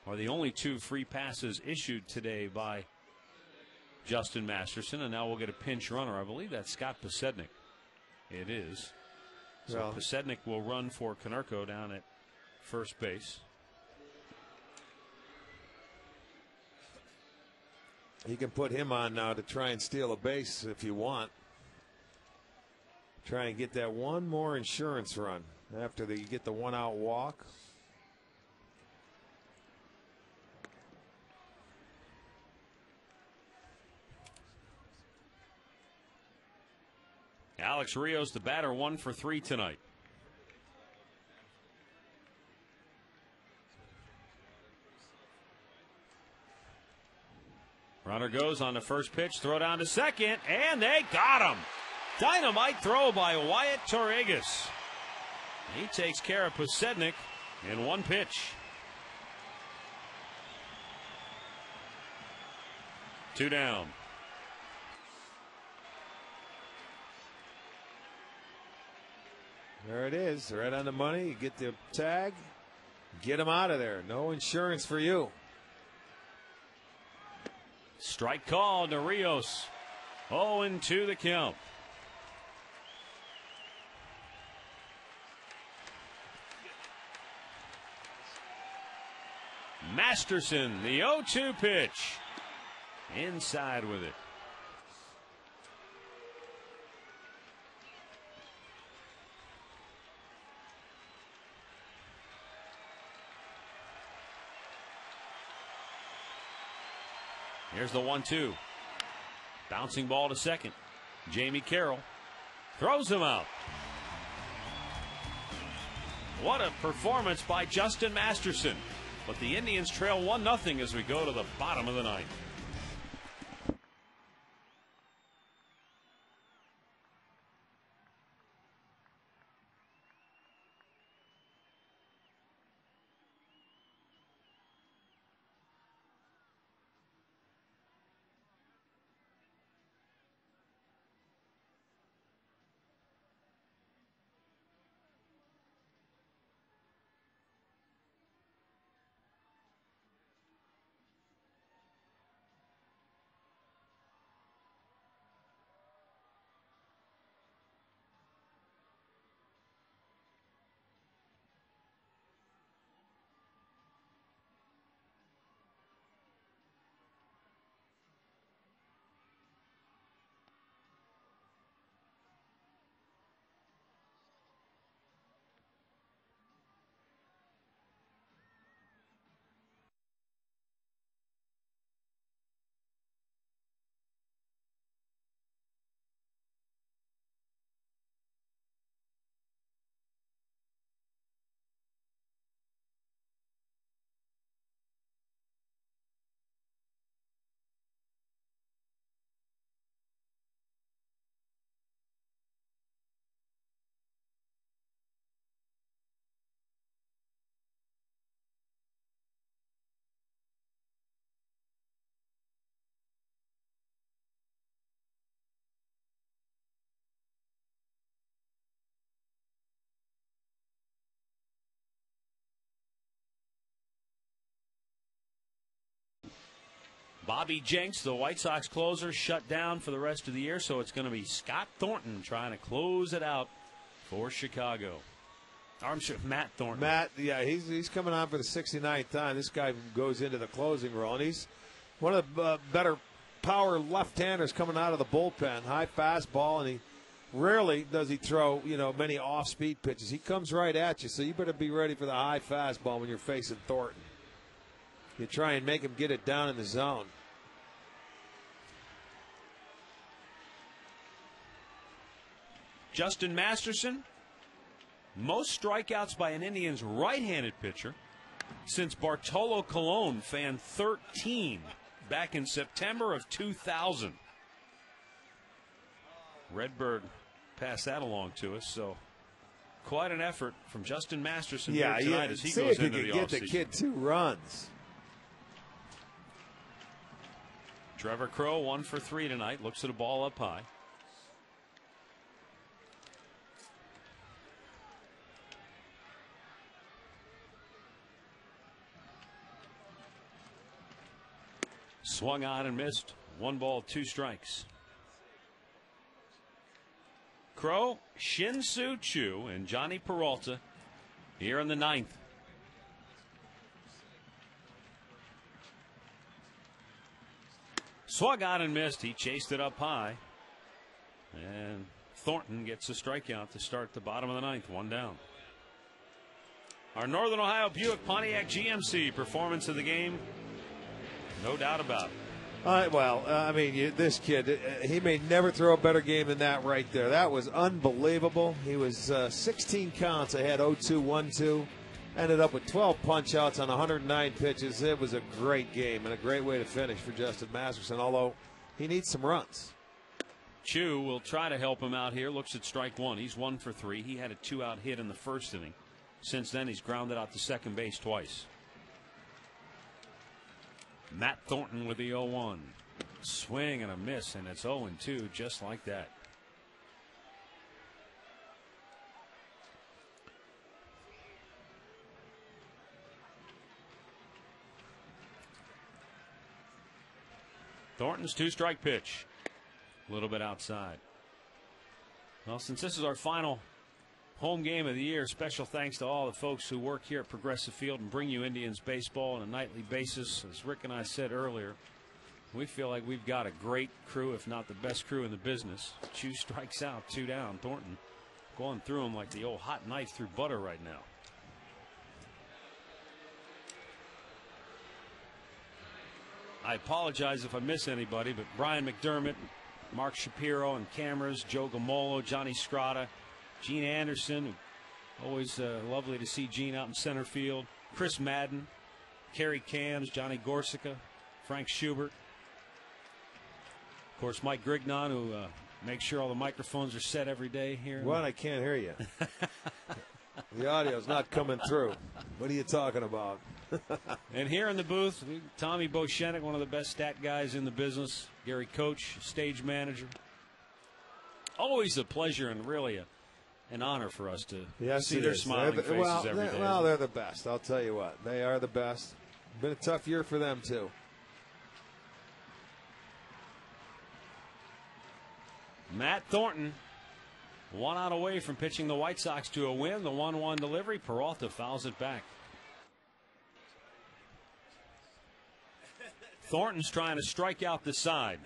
are the only 2 free passes issued today by Justin Masterson. And now we'll get a pinch runner. I believe that's Scott Posednik. It is. So well, Posednik will run for Konerko down at first base. You can put him on now to try and steal a base if you want. Try and get that one more insurance run after you get the 1-out walk. Alex Rios, the batter, 1 for 3 tonight. Runner goes on the first pitch, throw down to second, and they got him. Dynamite throw by Wyatt Torregas. He takes care of Posednik in 1 pitch. 2 down. There it is, right on the money. You get the tag, get him out of there. No insurance for you. Strike call to Rios. 0-2 the count. Masterson, the 0-2 pitch. Inside with it. Here's the 1-2. Bouncing ball to second. Jamie Carroll throws him out. What a performance by Justin Masterson. But the Indians trail 1-0 as we go to the bottom of the ninth. Bobby Jenks, the White Sox closer, shut down for the rest of the year, so it's going to be Scott Thornton trying to close it out for Chicago. Matt Thornton. Matt, yeah, he's coming on for the 69th time. This guy goes into the closing role, and he's one of the better power left-handers coming out of the bullpen. High fastball, and he rarely does he throw, many off-speed pitches. He comes right at you, so you better be ready for the high fastball when you're facing Thornton. You try and make him get it down in the zone. Justin Masterson, most strikeouts by an Indians right-handed pitcher since Bartolo Colon fanned 13 back in September of 2000. Redbird passed that along to us, so quite an effort from Justin Masterson here tonight as he goes into the offseason. Get the kid 2 runs. Trevor Crowe 1 for 3 tonight. Looks at a ball up high. Swung on and missed. 1 ball, 2 strikes. Crowe, Shin-Soo Choo, and Johnny Peralta here in the 9th. Swung on and missed. He chased it up high. And Thornton gets a strikeout to start the bottom of the 9th. 1 down. Our Northern Ohio Buick Pontiac GMC performance of the game. No doubt about it. This kid, he may never throw a better game than that right there. That was unbelievable. He was 16 counts ahead, 0-2, 1-2. Ended up with 12 punch-outs on 109 pitches. It was a great game and a great way to finish for Justin Masterson, although he needs some runs. Chu will try to help him out here. Looks at strike 1. He's 1 for 3. He had a 2-out hit in the first inning. Since then, he's grounded out to second base twice. Matt Thornton with the 0-1. Swing and a miss, and it's 0-2 just like that. Thornton's 2-strike pitch. A little bit outside. Well, since this is our final home game of the year. Special thanks to all the folks who work here at Progressive Field and bring you Indians baseball on a nightly basis. As Rick and I said earlier, we feel like we've got a great crew, if not the best crew in the business. Chu strikes out, 2 down. Thornton going through him like the old hot knife through butter right now. I apologize if I miss anybody, but Brian McDermott, Mark Shapiro and cameras, Joe Gamolo, Johnny Scrata, Gene Anderson, always lovely to see Gene out in center field, Chris Madden, Kerry Cams, Johnny Gorsica, Frank Schubert. Of course, Mike Grignon, who makes sure all the microphones are set every day here. What? I can't hear you. The audio's not coming through. What are you talking about? And here in the booth, Tommy Boshenik, one of the best stat guys in the business. Gary Coach, stage manager. Always a pleasure and really an honor for us to see their smiling faces every day. Well, they're the best. I'll tell you what. They are the best. Been a tough year for them, too. Matt Thornton, 1 out away from pitching the White Sox to a win. The 1-1 delivery. Peralta fouls it back. Thornton's trying to strike out the side.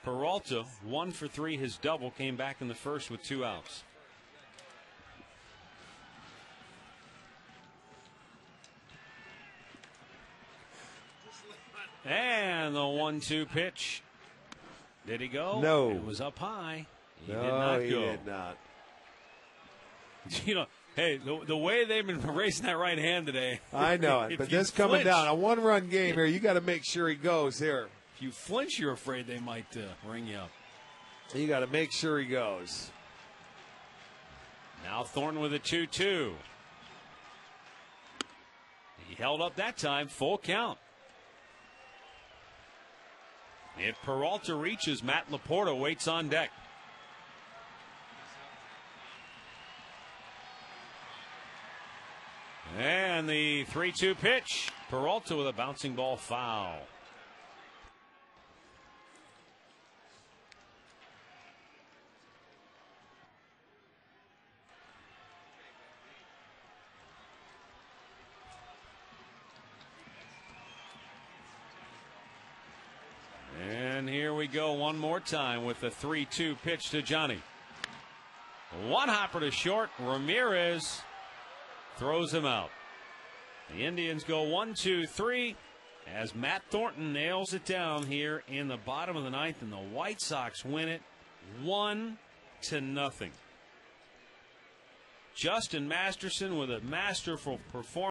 Peralta, 1 for 3. His double came back in the first with 2 outs. And the 1-2 pitch. Did he go? No. It was up high. He no, did not he go. did not. You know, hey, the way they've been raising that right hand today. I know it, but this coming down, a 1-run game here, you got to make sure he goes here. If you flinch, you're afraid they might ring you up. You got to make sure he goes. Now Thornton with a 2-2. He held up that time, full count. If Peralta reaches, Matt Laporta waits on deck. And the 3-2 pitch. Peralta with a bouncing ball foul. And here we go one more time with the 3-2 pitch to Johnny. One hopper to short. Ramirez throws him out. The Indians go 1-2-3 as Matt Thornton nails it down here in the bottom of the 9th, and the White Sox win it 1-0. Justin Masterson with a masterful performance.